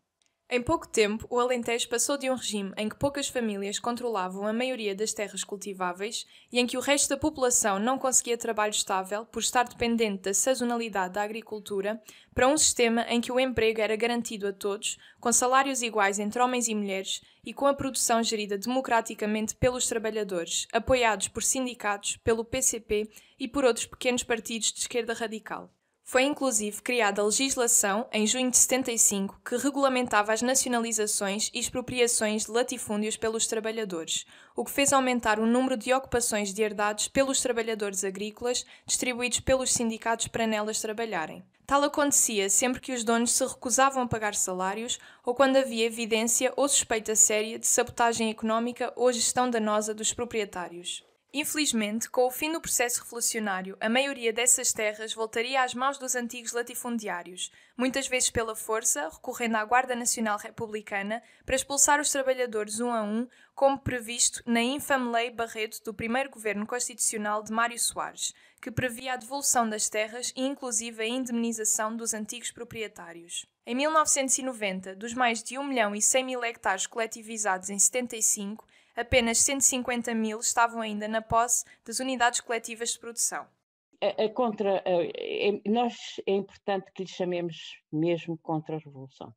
Em pouco tempo, o Alentejo passou de um regime em que poucas famílias controlavam a maioria das terras cultiváveis e em que o resto da população não conseguia trabalho estável por estar dependente da sazonalidade da agricultura, para um sistema em que o emprego era garantido a todos, com salários iguais entre homens e mulheres e com a produção gerida democraticamente pelos trabalhadores, apoiados por sindicatos, pelo PCP e por outros pequenos partidos de esquerda radical. Foi inclusive criada a legislação, em junho de 75, que regulamentava as nacionalizações e expropriações de latifúndios pelos trabalhadores, o que fez aumentar o número de ocupações de herdades pelos trabalhadores agrícolas, distribuídos pelos sindicatos para nelas trabalharem. Tal acontecia sempre que os donos se recusavam a pagar salários ou quando havia evidência ou suspeita séria de sabotagem económica ou gestão danosa dos proprietários. Infelizmente, com o fim do processo revolucionário, a maioria dessas terras voltaria às mãos dos antigos latifundiários, muitas vezes pela força, recorrendo à Guarda Nacional Republicana para expulsar os trabalhadores um a um, como previsto na infame Lei Barreto do primeiro governo constitucional de Mário Soares, que previa a devolução das terras e inclusive a indemnização dos antigos proprietários. Em 1990, dos mais de 1.100.000 hectares coletivizados em 75, apenas 150.000 estavam ainda na posse das unidades coletivas de produção. Nós é importante que lhe chamemos mesmo contra-revolução.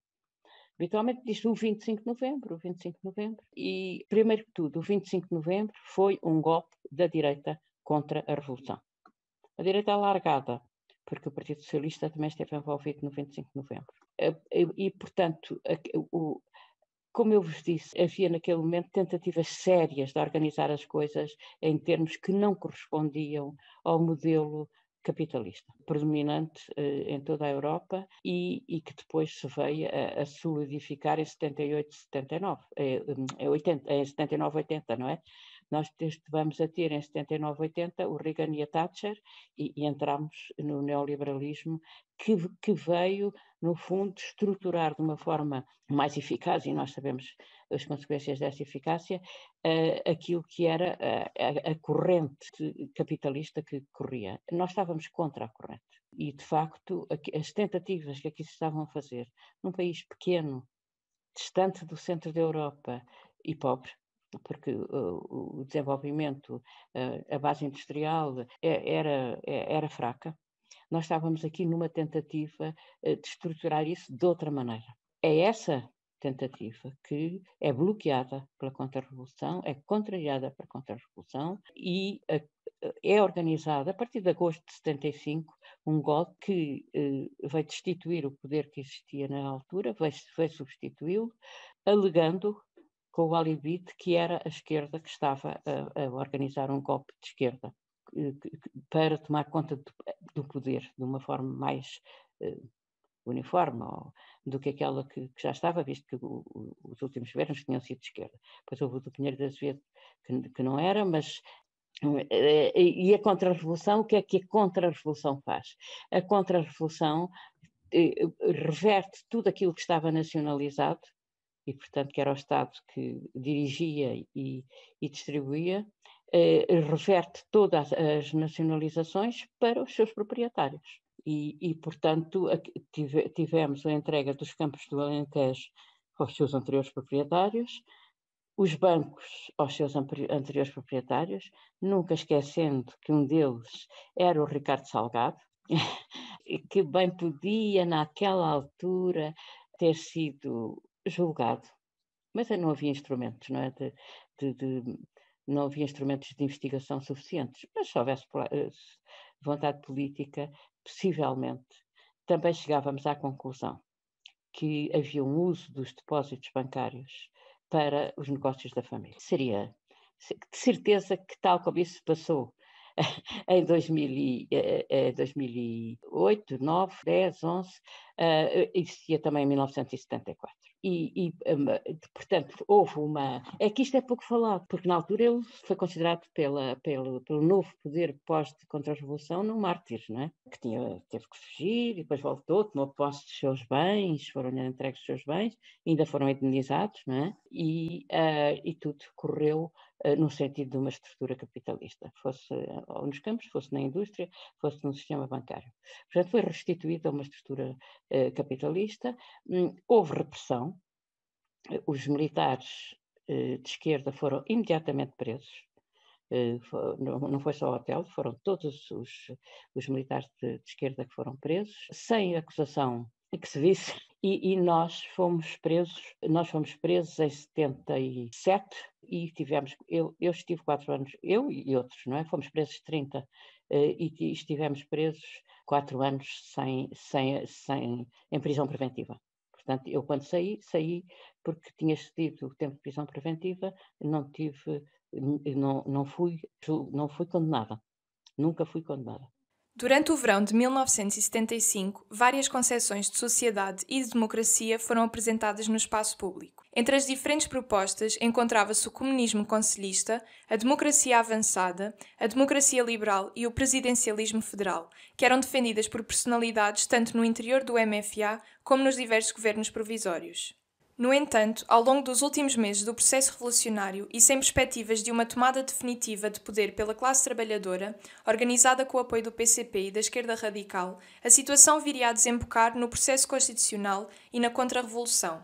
Habitualmente diz o 25 de novembro, e, primeiro que tudo, o 25 de novembro foi um golpe da direita contra a revolução. A direita alargada porque o Partido Socialista também esteve envolvido no 25 de novembro. Portanto, como eu vos disse, havia naquele momento tentativas sérias de organizar as coisas em termos que não correspondiam ao modelo capitalista, predominante em toda a Europa e que depois se veio a solidificar em 78, 79, em 79, 80, não é? Nós vamos a ter em 79, 80 o Reagan e a Thatcher e entramos no neoliberalismo que veio, no fundo, estruturar de uma forma mais eficaz, e nós sabemos as consequências dessa eficácia, aquilo que era a corrente capitalista que corria. Nós estávamos contra a corrente e, de facto, as tentativas que aqui se estavam a fazer num país pequeno, distante do centro da Europa e pobre, porque o desenvolvimento, a base industrial era fraca. Nós estávamos aqui numa tentativa de estruturar isso de outra maneira. É essa tentativa que é bloqueada pela Contra-Revolução, é contrariada pela Contra-Revolução e é organizada, a partir de agosto de 75, um golpe que vai destituir o poder que existia na altura, vai substituí-lo, alegando com o alibi de que era a esquerda que estava a organizar um golpe de esquerda para tomar conta do poder de uma forma mais uniforme do que aquela que já estava, visto que os últimos governos tinham sido de esquerda. Depois houve o do Pinheiro de Azevedo que não era, mas... E a Contra-Revolução, o que é que a Contra-Revolução faz? A Contra-Revolução reverte tudo aquilo que estava nacionalizado, e, portanto, que era o Estado que dirigia e distribuía, reverte todas as nacionalizações para os seus proprietários. E portanto, tivemos a entrega dos campos do Alentejo aos seus anteriores proprietários, os bancos aos seus anteriores proprietários, nunca esquecendo que um deles era o Ricardo Salgado, que bem podia, naquela altura, ter sido julgado, mas não havia instrumentos, não é? Não havia instrumentos de investigação suficientes, mas se houvesse vontade política, possivelmente, também chegávamos à conclusão que havia um uso dos depósitos bancários para os negócios da família. Seria de certeza que tal como isso se passou em 2008, 2009, 10, 11, existia também em 1974. Portanto, houve uma... É que isto é pouco falado, porque na altura ele foi considerado pelo novo poder pós-contra-revolução um mártir, não é? Que teve que fugir e depois voltou, tomou posse dos seus bens, foram-lhe entregues os seus bens, ainda foram indenizados, não é? E tudo correu no sentido de uma estrutura capitalista, fosse nos campos, fosse na indústria, fosse no sistema bancário. Portanto, foi restituída a uma estrutura capitalista, houve repressão, os militares de esquerda foram imediatamente presos, não foi só o hotel, foram todos os militares de esquerda que foram presos, sem acusação que se visse, e nós fomos presos em 77 e eu estive 4 anos, eu e outros, não é? Fomos presos 30 e estivemos presos 4 anos em prisão preventiva. Portanto, eu quando saí porque tinha excedido o tempo de prisão preventiva, não fui condenada, nunca fui condenada. Durante o verão de 1975, várias concepções de sociedade e de democracia foram apresentadas no espaço público. Entre as diferentes propostas encontrava-se o comunismo conselhista, a democracia avançada, a democracia liberal e o presidencialismo federal, que eram defendidas por personalidades tanto no interior do MFA como nos diversos governos provisórios. No entanto, ao longo dos últimos meses do processo revolucionário e sem perspectivas de uma tomada definitiva de poder pela classe trabalhadora, organizada com o apoio do PCP e da esquerda radical, a situação viria a desembocar no processo constitucional e na contra-revolução.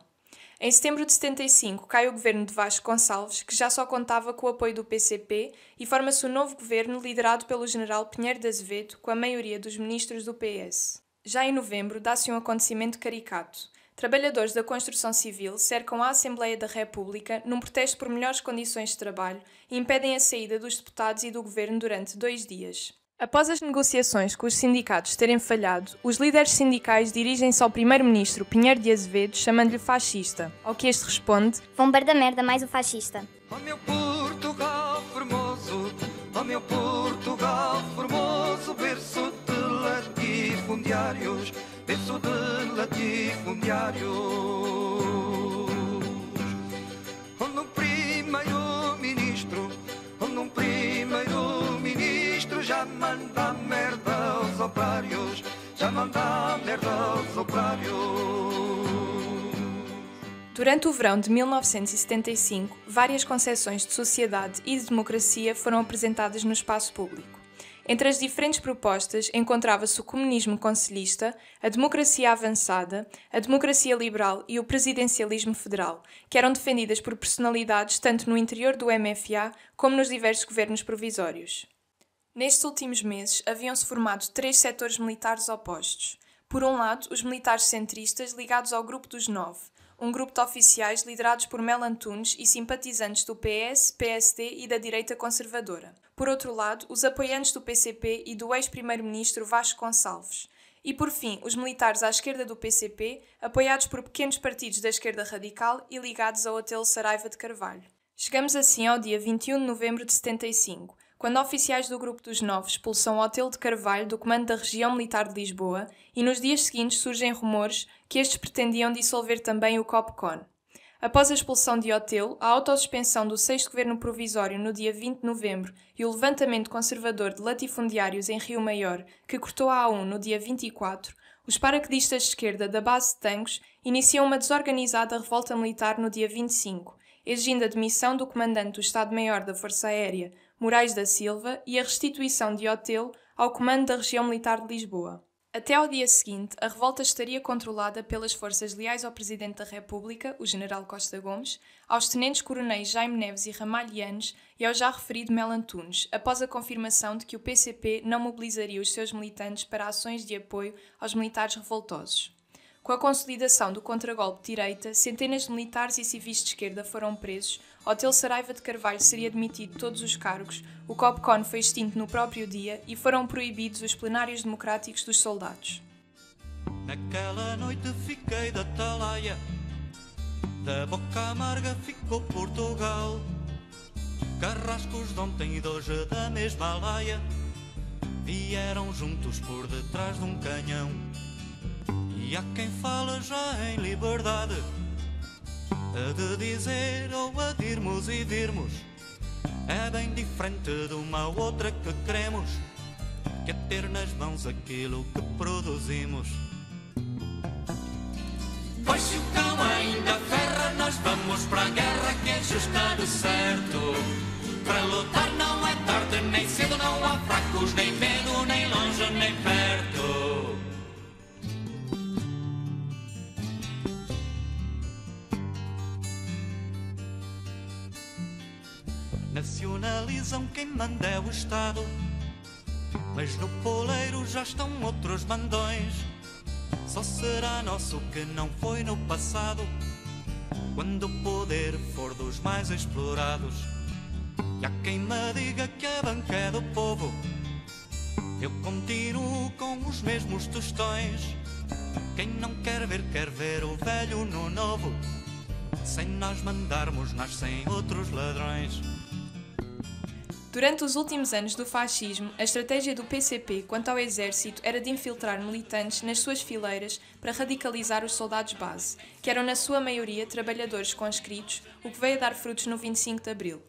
Em setembro de 75 cai o governo de Vasco Gonçalves, que já só contava com o apoio do PCP, e forma-se um novo governo liderado pelo general Pinheiro de Azevedo, com a maioria dos ministros do PS. Já em novembro dá-se um acontecimento caricato. Trabalhadores da construção civil cercam a Assembleia da República num protesto por melhores condições de trabalho e impedem a saída dos deputados e do governo durante 2 dias. Após as negociações com os sindicatos terem falhado, os líderes sindicais dirigem-se ao primeiro-ministro Pinheiro de Azevedo chamando-lhe fascista, ao que este responde: Vão bar da merda mais o fascista. Ó meu Portugal formoso, ó meu Portugal formoso, berço de latifundiários, berço de latifundiários. Onde um primeiro-ministro já manda merda aos operários, já manda merda aos operários. Durante o verão de 1975, várias concepções de sociedade e de democracia foram apresentadas no espaço público. Entre as diferentes propostas encontrava-se o comunismo conselhista, a democracia avançada, a democracia liberal e o presidencialismo federal, que eram defendidas por personalidades tanto no interior do MFA como nos diversos governos provisórios. Nestes últimos meses, haviam-se formado 3 setores militares opostos. Por um lado, os militares centristas ligados ao Grupo dos 9, um grupo de oficiais liderados por Mel Antunes e simpatizantes do PS, PSD e da direita conservadora. Por outro lado, os apoiantes do PCP e do ex-primeiro-ministro Vasco Gonçalves. E por fim, os militares à esquerda do PCP, apoiados por pequenos partidos da esquerda radical e ligados ao Otelo Saraiva de Carvalho. Chegamos assim ao dia 21 de novembro de 75, quando oficiais do Grupo dos 9 expulsam Otelo de Carvalho do comando da Região Militar de Lisboa e nos dias seguintes surgem rumores que estes pretendiam dissolver também o COPCON. Após a expulsão de Otelo, a autossuspensão do 6º Governo Provisório no dia 20 de novembro e o levantamento conservador de latifundiários em Rio Maior, que cortou a A1 no dia 24, os paraquedistas de esquerda da base de Tancos iniciam uma desorganizada revolta militar no dia 25, exigindo a demissão do comandante do Estado-Maior da Força Aérea, Moraes da Silva, e a restituição de Otelo ao comando da Região Militar de Lisboa. Até ao dia seguinte, a revolta estaria controlada pelas forças leais ao Presidente da República, o General Costa Gomes, aos tenentes-coronéis Jaime Neves e Ramalhianes e ao já referido Mel Antunes, após a confirmação de que o PCP não mobilizaria os seus militantes para ações de apoio aos militares revoltosos. Com a consolidação do contragolpe de direita, centenas de militares e civis de esquerda foram presos, Otelo Saraiva de Carvalho seria demitido de todos os cargos, o COPCON foi extinto no próprio dia e foram proibidos os plenários democráticos dos soldados. Naquela noite fiquei da talaia, da boca amarga ficou Portugal. Carrascos de ontem e de hoje da mesma laia vieram juntos por detrás de um canhão. E há quem fala já em liberdade, a de dizer ou a de irmos e virmos. É bem diferente de uma outra que queremos, que é ter nas mãos aquilo que produzimos. Pois se o cão ainda ferra, nós vamos para a guerra, que é justa de certo. Para lutar não é tarde nem cedo, não há fracos, nem medo, nem longe, nem perto. Nacionalizam quem manda é o Estado, mas no poleiro já estão outros mandões. Só será nosso que não foi no passado, quando o poder for dos mais explorados. E há quem me diga que a banca é do povo, eu continuo com os mesmos tostões. Quem não quer ver o velho no novo. Sem nós mandarmos, nascem outros ladrões. Durante os últimos anos do fascismo, a estratégia do PCP quanto ao exército era de infiltrar militantes nas suas fileiras para radicalizar os soldados base, que eram na sua maioria trabalhadores conscritos, o que veio a dar frutos no 25 de Abril.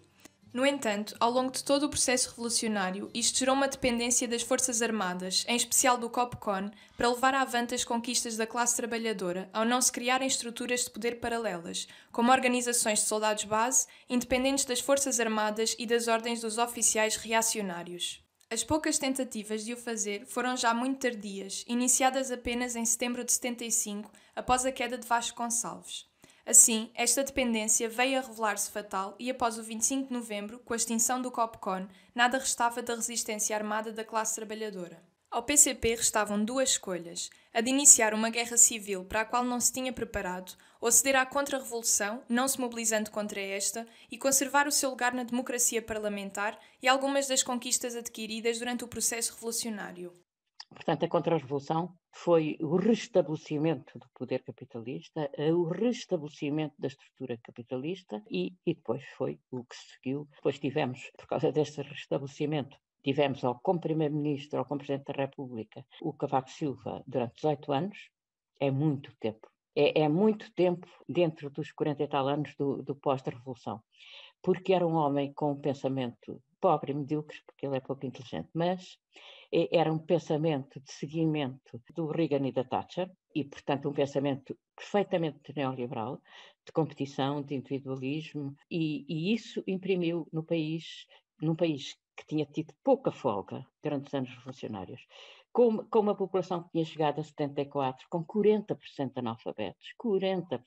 No entanto, ao longo de todo o processo revolucionário, isto gerou uma dependência das Forças Armadas, em especial do COPCON, para levar avante as conquistas da classe trabalhadora, ao não se criarem estruturas de poder paralelas, como organizações de soldados base, independentes das Forças Armadas e das ordens dos oficiais reacionários. As poucas tentativas de o fazer foram já muito tardias, iniciadas apenas em setembro de 75, após a queda de Vasco Gonçalves. Assim, esta dependência veio a revelar-se fatal e após o 25 de novembro, com a extinção do COPCON, nada restava da resistência armada da classe trabalhadora. Ao PCP restavam duas escolhas: a de iniciar uma guerra civil para a qual não se tinha preparado, ou ceder à contra-revolução, não se mobilizando contra esta, e conservar o seu lugar na democracia parlamentar e algumas das conquistas adquiridas durante o processo revolucionário. Portanto, a contra-revolução foi o restabelecimento do poder capitalista, o restabelecimento da estrutura capitalista e depois foi o que seguiu. Depois tivemos, por causa desse restabelecimento, tivemos como Primeiro-Ministro ou como Presidente da República o Cavaco Silva durante 18 anos, é muito tempo. É muito tempo dentro dos 40 e tal anos do pós-revolução, porque era um homem com um pensamento pobre e medíocre, porque ele é pouco inteligente, mas era um pensamento de seguimento do Reagan e da Thatcher, e, portanto, um pensamento perfeitamente neoliberal, de competição, de individualismo, e isso imprimiu num país que tinha tido pouca folga durante os anos revolucionários, com uma população que tinha chegado a 74, com 40% de analfabetos, 40%.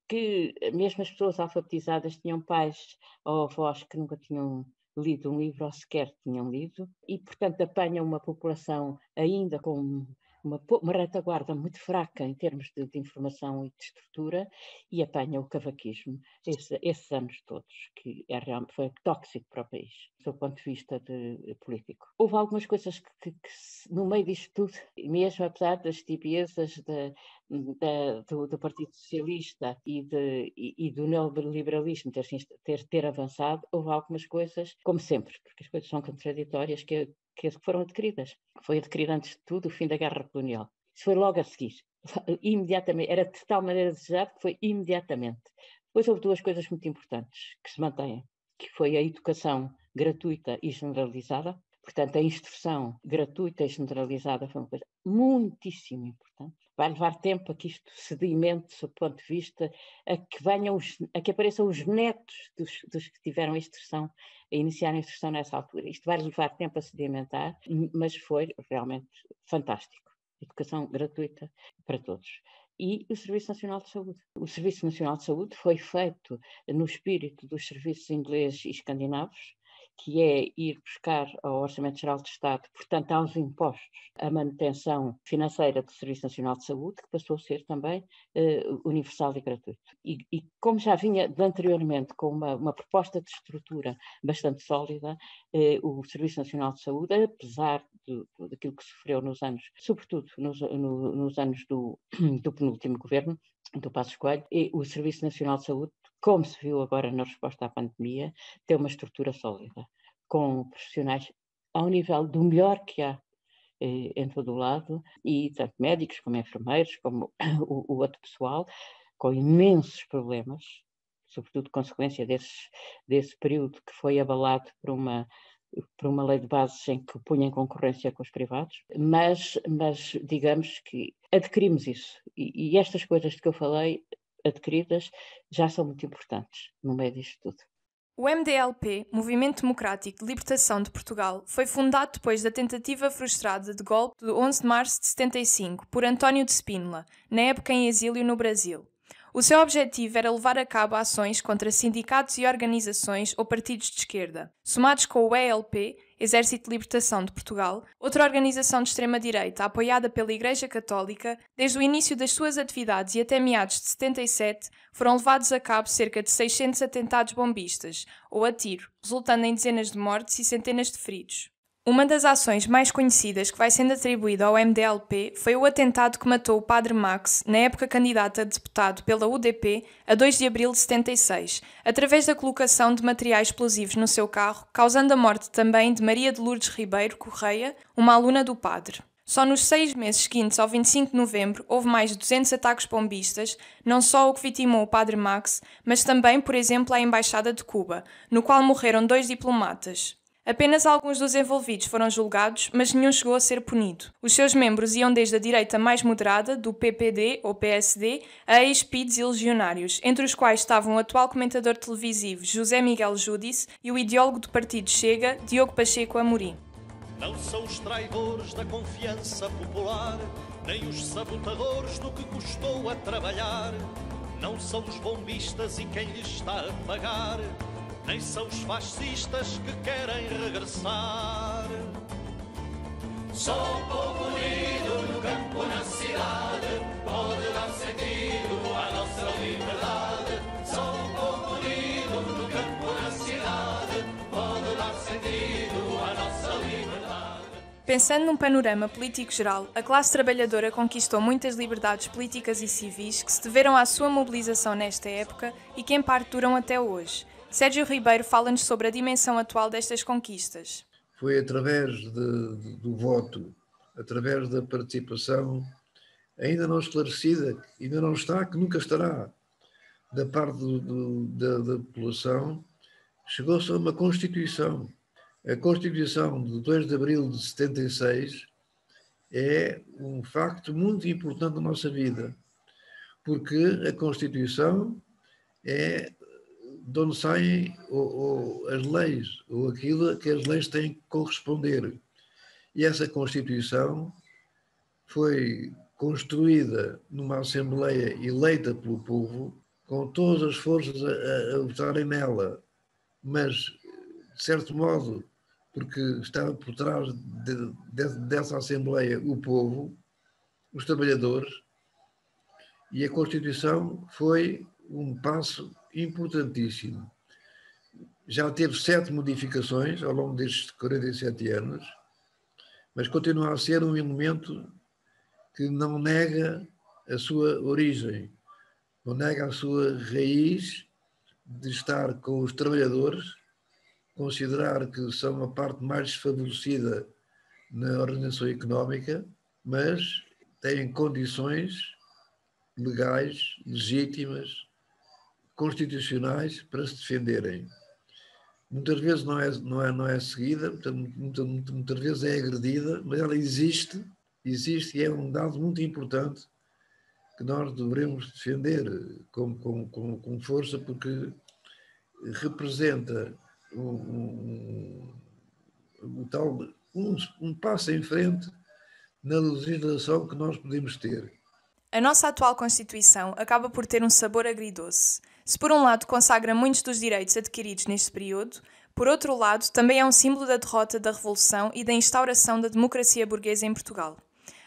Que mesmo as pessoas alfabetizadas tinham pais ou avós que nunca tinham lido um livro ou sequer tinham lido, e, portanto, apanha uma população ainda com uma retaguarda muito fraca em termos de informação e de estrutura, e apanha o cavaquismo esses anos todos, que foi tóxico para o país, do seu ponto de vista político. Houve algumas coisas que no meio disto tudo, mesmo apesar das tibiezas do Partido Socialista e do neoliberalismo ter avançado, houve algumas coisas, como sempre, porque as coisas são contraditórias, que foram adquiridas. Foi adquirido antes de tudo o fim da Guerra Colonial. Isso foi logo a seguir, imediatamente, era de tal maneira desejado que foi imediatamente. Depois houve duas coisas muito importantes que se mantêm, que foi a educação gratuita e generalizada. Portanto, a instrução gratuita e generalizada foi uma coisa muitíssimo importante. Vai levar tempo a que isto sedimente, do ponto de vista, a que apareçam os netos dos que tiveram a instrução, a iniciar a instrução nessa altura. Isto vai levar tempo a sedimentar, mas foi realmente fantástico. Educação gratuita para todos. E o Serviço Nacional de Saúde. O Serviço Nacional de Saúde foi feito no espírito dos serviços ingleses e escandinavos, que é ir buscar ao Orçamento Geral do Estado, portanto, aos impostos, a manutenção financeira do Serviço Nacional de Saúde, que passou a ser também universal e gratuito. E como já vinha anteriormente com uma proposta de estrutura bastante sólida, o Serviço Nacional de Saúde, apesar daquilo que sofreu nos anos, sobretudo nos anos do penúltimo governo, do Passos Coelho, e o Serviço Nacional de Saúde, como se viu agora na resposta à pandemia, tem uma estrutura sólida, com profissionais ao nível do melhor que há em todo o lado, e tanto médicos como enfermeiros, como o outro pessoal, com imensos problemas, sobretudo consequência desse período que foi abalado por uma lei de bases em que punha em concorrência com os privados, mas digamos que adquirimos isso, e estas coisas de que eu falei, adquiridas, já são muito importantes no meio disto tudo. O MDLP, Movimento Democrático de Libertação de Portugal, foi fundado depois da tentativa frustrada de golpe de 11 de março de 75 por António de Spínola, na época em exílio no Brasil. O seu objetivo era levar a cabo ações contra sindicatos e organizações ou partidos de esquerda. Somados com o ELP, Exército de Libertação de Portugal, outra organização de extrema-direita apoiada pela Igreja Católica, desde o início das suas atividades e até meados de 77, foram levados a cabo cerca de 600 atentados bombistas, ou a tiro, resultando em dezenas de mortes e centenas de feridos. Uma das ações mais conhecidas que vai sendo atribuída ao MDLP foi o atentado que matou o Padre Max, na época candidato a deputado pela UDP, a 2 de abril de 76, através da colocação de materiais explosivos no seu carro, causando a morte também de Maria de Lourdes Ribeiro Correia, uma aluna do padre. Só nos 6 meses seguintes ao 25 de novembro houve mais de 200 ataques bombistas, não só o que vitimou o Padre Max, mas também, por exemplo, à Embaixada de Cuba, no qual morreram 2 diplomatas. Apenas alguns dos envolvidos foram julgados, mas nenhum chegou a ser punido. Os seus membros iam desde a direita mais moderada, do PPD ou PSD, a ex-PIDs e legionários, entre os quais estavam o atual comentador televisivo José Miguel Júdice e o ideólogo do Partido Chega, Diogo Pacheco Amorim. Não são os traidores da confiança popular, nem os sabotadores do que custou a trabalhar. Não são os bombistas e quem lhes está a pagar, nem são os fascistas que querem regressar. Só o povo unido no campo, na cidade, pode dar sentido à nossa liberdade. Só o povo unido no campo, na cidade, pode dar sentido à nossa liberdade. Pensando num panorama político geral, a classe trabalhadora conquistou muitas liberdades políticas e civis que se deveram à sua mobilização nesta época e que em parte duram até hoje. Sérgio Ribeiro fala-nos sobre a dimensão atual destas conquistas. Foi através do voto, através da participação, ainda não esclarecida, ainda não está, que nunca estará, da parte da população, chegou-se a uma Constituição. A Constituição de 2 de abril de 76 é um facto muito importante na nossa vida, porque a Constituição é de onde saem as leis, ou aquilo que as leis têm que corresponder. E essa Constituição foi construída numa Assembleia eleita pelo povo, com todas as forças a votarem nela, mas, de certo modo, porque estava por trás dessa Assembleia o povo, os trabalhadores, e a Constituição foi um passo importantíssimo. Já teve 7 modificações ao longo destes 47 anos, mas continua a ser um elemento que não nega a sua origem, não nega a sua raiz de estar com os trabalhadores, considerar que são a parte mais desfavorecida na organização económica, mas têm condições legais, legítimas, constitucionais para se defenderem. Muitas vezes não é seguida, muitas vezes é agredida, mas ela existe e é um dado muito importante que nós devemos defender com força, porque representa um passo em frente na legislação que nós podemos ter. A nossa atual Constituição acaba por ter um sabor agridoce. Se por um lado consagra muitos dos direitos adquiridos neste período, por outro lado também é um símbolo da derrota da Revolução e da instauração da democracia burguesa em Portugal.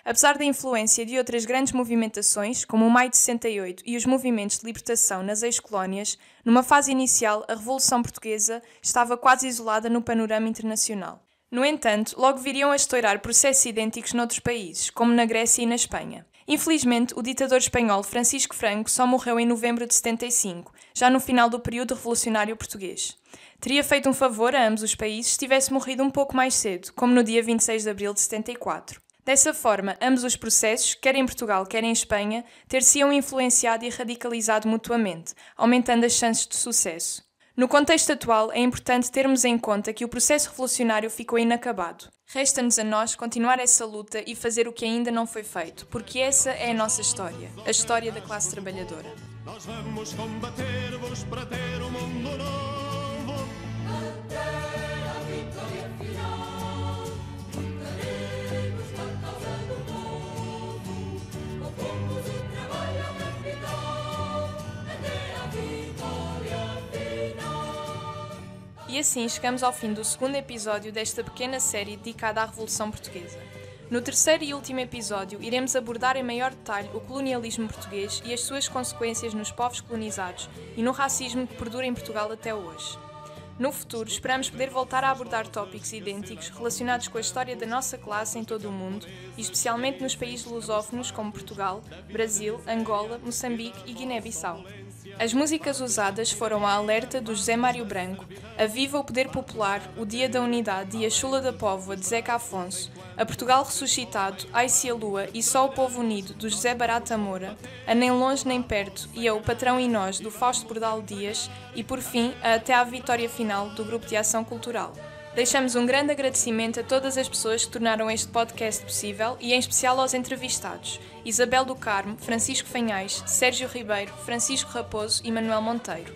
Apesar da influência de outras grandes movimentações, como o Maio de 68 e os movimentos de libertação nas ex-colónias, numa fase inicial a Revolução Portuguesa estava quase isolada no panorama internacional. No entanto, logo viriam a estourar processos idênticos noutros países, como na Grécia e na Espanha. Infelizmente, o ditador espanhol Francisco Franco só morreu em novembro de 75, já no final do período revolucionário português. Teria feito um favor a ambos os países se tivesse morrido um pouco mais cedo, como no dia 26 de abril de 74. Dessa forma, ambos os processos, quer em Portugal, quer em Espanha, ter-se-iam influenciado e radicalizado mutuamente, aumentando as chances de sucesso. No contexto atual, é importante termos em conta que o processo revolucionário ficou inacabado. Resta-nos a nós continuar essa luta e fazer o que ainda não foi feito, porque essa é a nossa história, a história da classe trabalhadora. Nós vamos combater-vos para ter um mundo novo, até a vitória final. Lutaremos pela causa do povo, opomos o trabalho ao capital, até a vitória final. E assim chegamos ao fim do segundo episódio desta pequena série dedicada à Revolução Portuguesa. No terceiro e último episódio, iremos abordar em maior detalhe o colonialismo português e as suas consequências nos povos colonizados e no racismo que perdura em Portugal até hoje. No futuro, esperamos poder voltar a abordar tópicos idênticos relacionados com a história da nossa classe em todo o mundo, e especialmente nos países lusófonos como Portugal, Brasil, Angola, Moçambique e Guiné-Bissau. As músicas usadas foram a Alerta do José Mário Branco, a Viva o Poder Popular, o Dia da Unidade e a Chula da Póvoa de Zeca Afonso, a Portugal Ressuscitado, Ai-se a Lua e Só o Povo Unido do José Barata Moura, a Nem Longe Nem Perto e a O Patrão e Nós do Fausto Bordal Dias e, por fim, a Até à Vitória Final do Grupo de Ação Cultural. Deixamos um grande agradecimento a todas as pessoas que tornaram este podcast possível e em especial aos entrevistados, Isabel do Carmo, Francisco Fanhais, Sérgio Ribeiro, Francisco Raposo e Manuel Monteiro.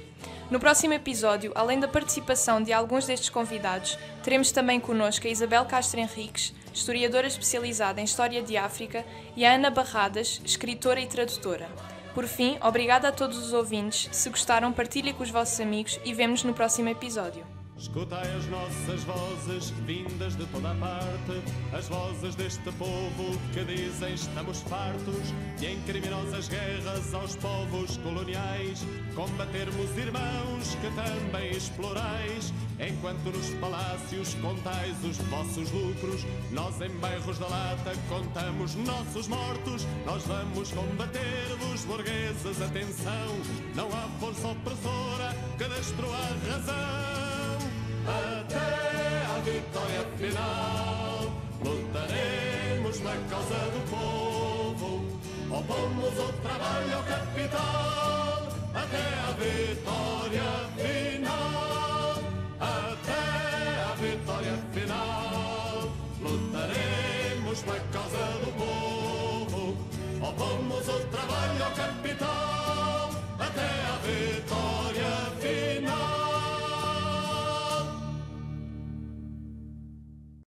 No próximo episódio, além da participação de alguns destes convidados, teremos também connosco a Isabel Castro Henriques, historiadora especializada em História de África, e a Ana Barradas, escritora e tradutora. Por fim, obrigada a todos os ouvintes. Se gostaram, partilhem com os vossos amigos e vemo-nos no próximo episódio. Escutai as nossas vozes, vindas de toda a parte, as vozes deste povo que dizem estamos fartos de em criminosas guerras aos povos coloniais combatermos irmãos que também explorais. Enquanto nos palácios contais os vossos lucros, nós em bairros da lata contamos nossos mortos. Nós vamos combater-vos, burgueses, atenção, não há força opressora que destrua a razão. Até à vitória final lutaremos na causa do povo, opomos o trabalho ao capital. Até à vitória final, até à vitória final lutaremos na causa do povo, opomos o trabalho ao capital.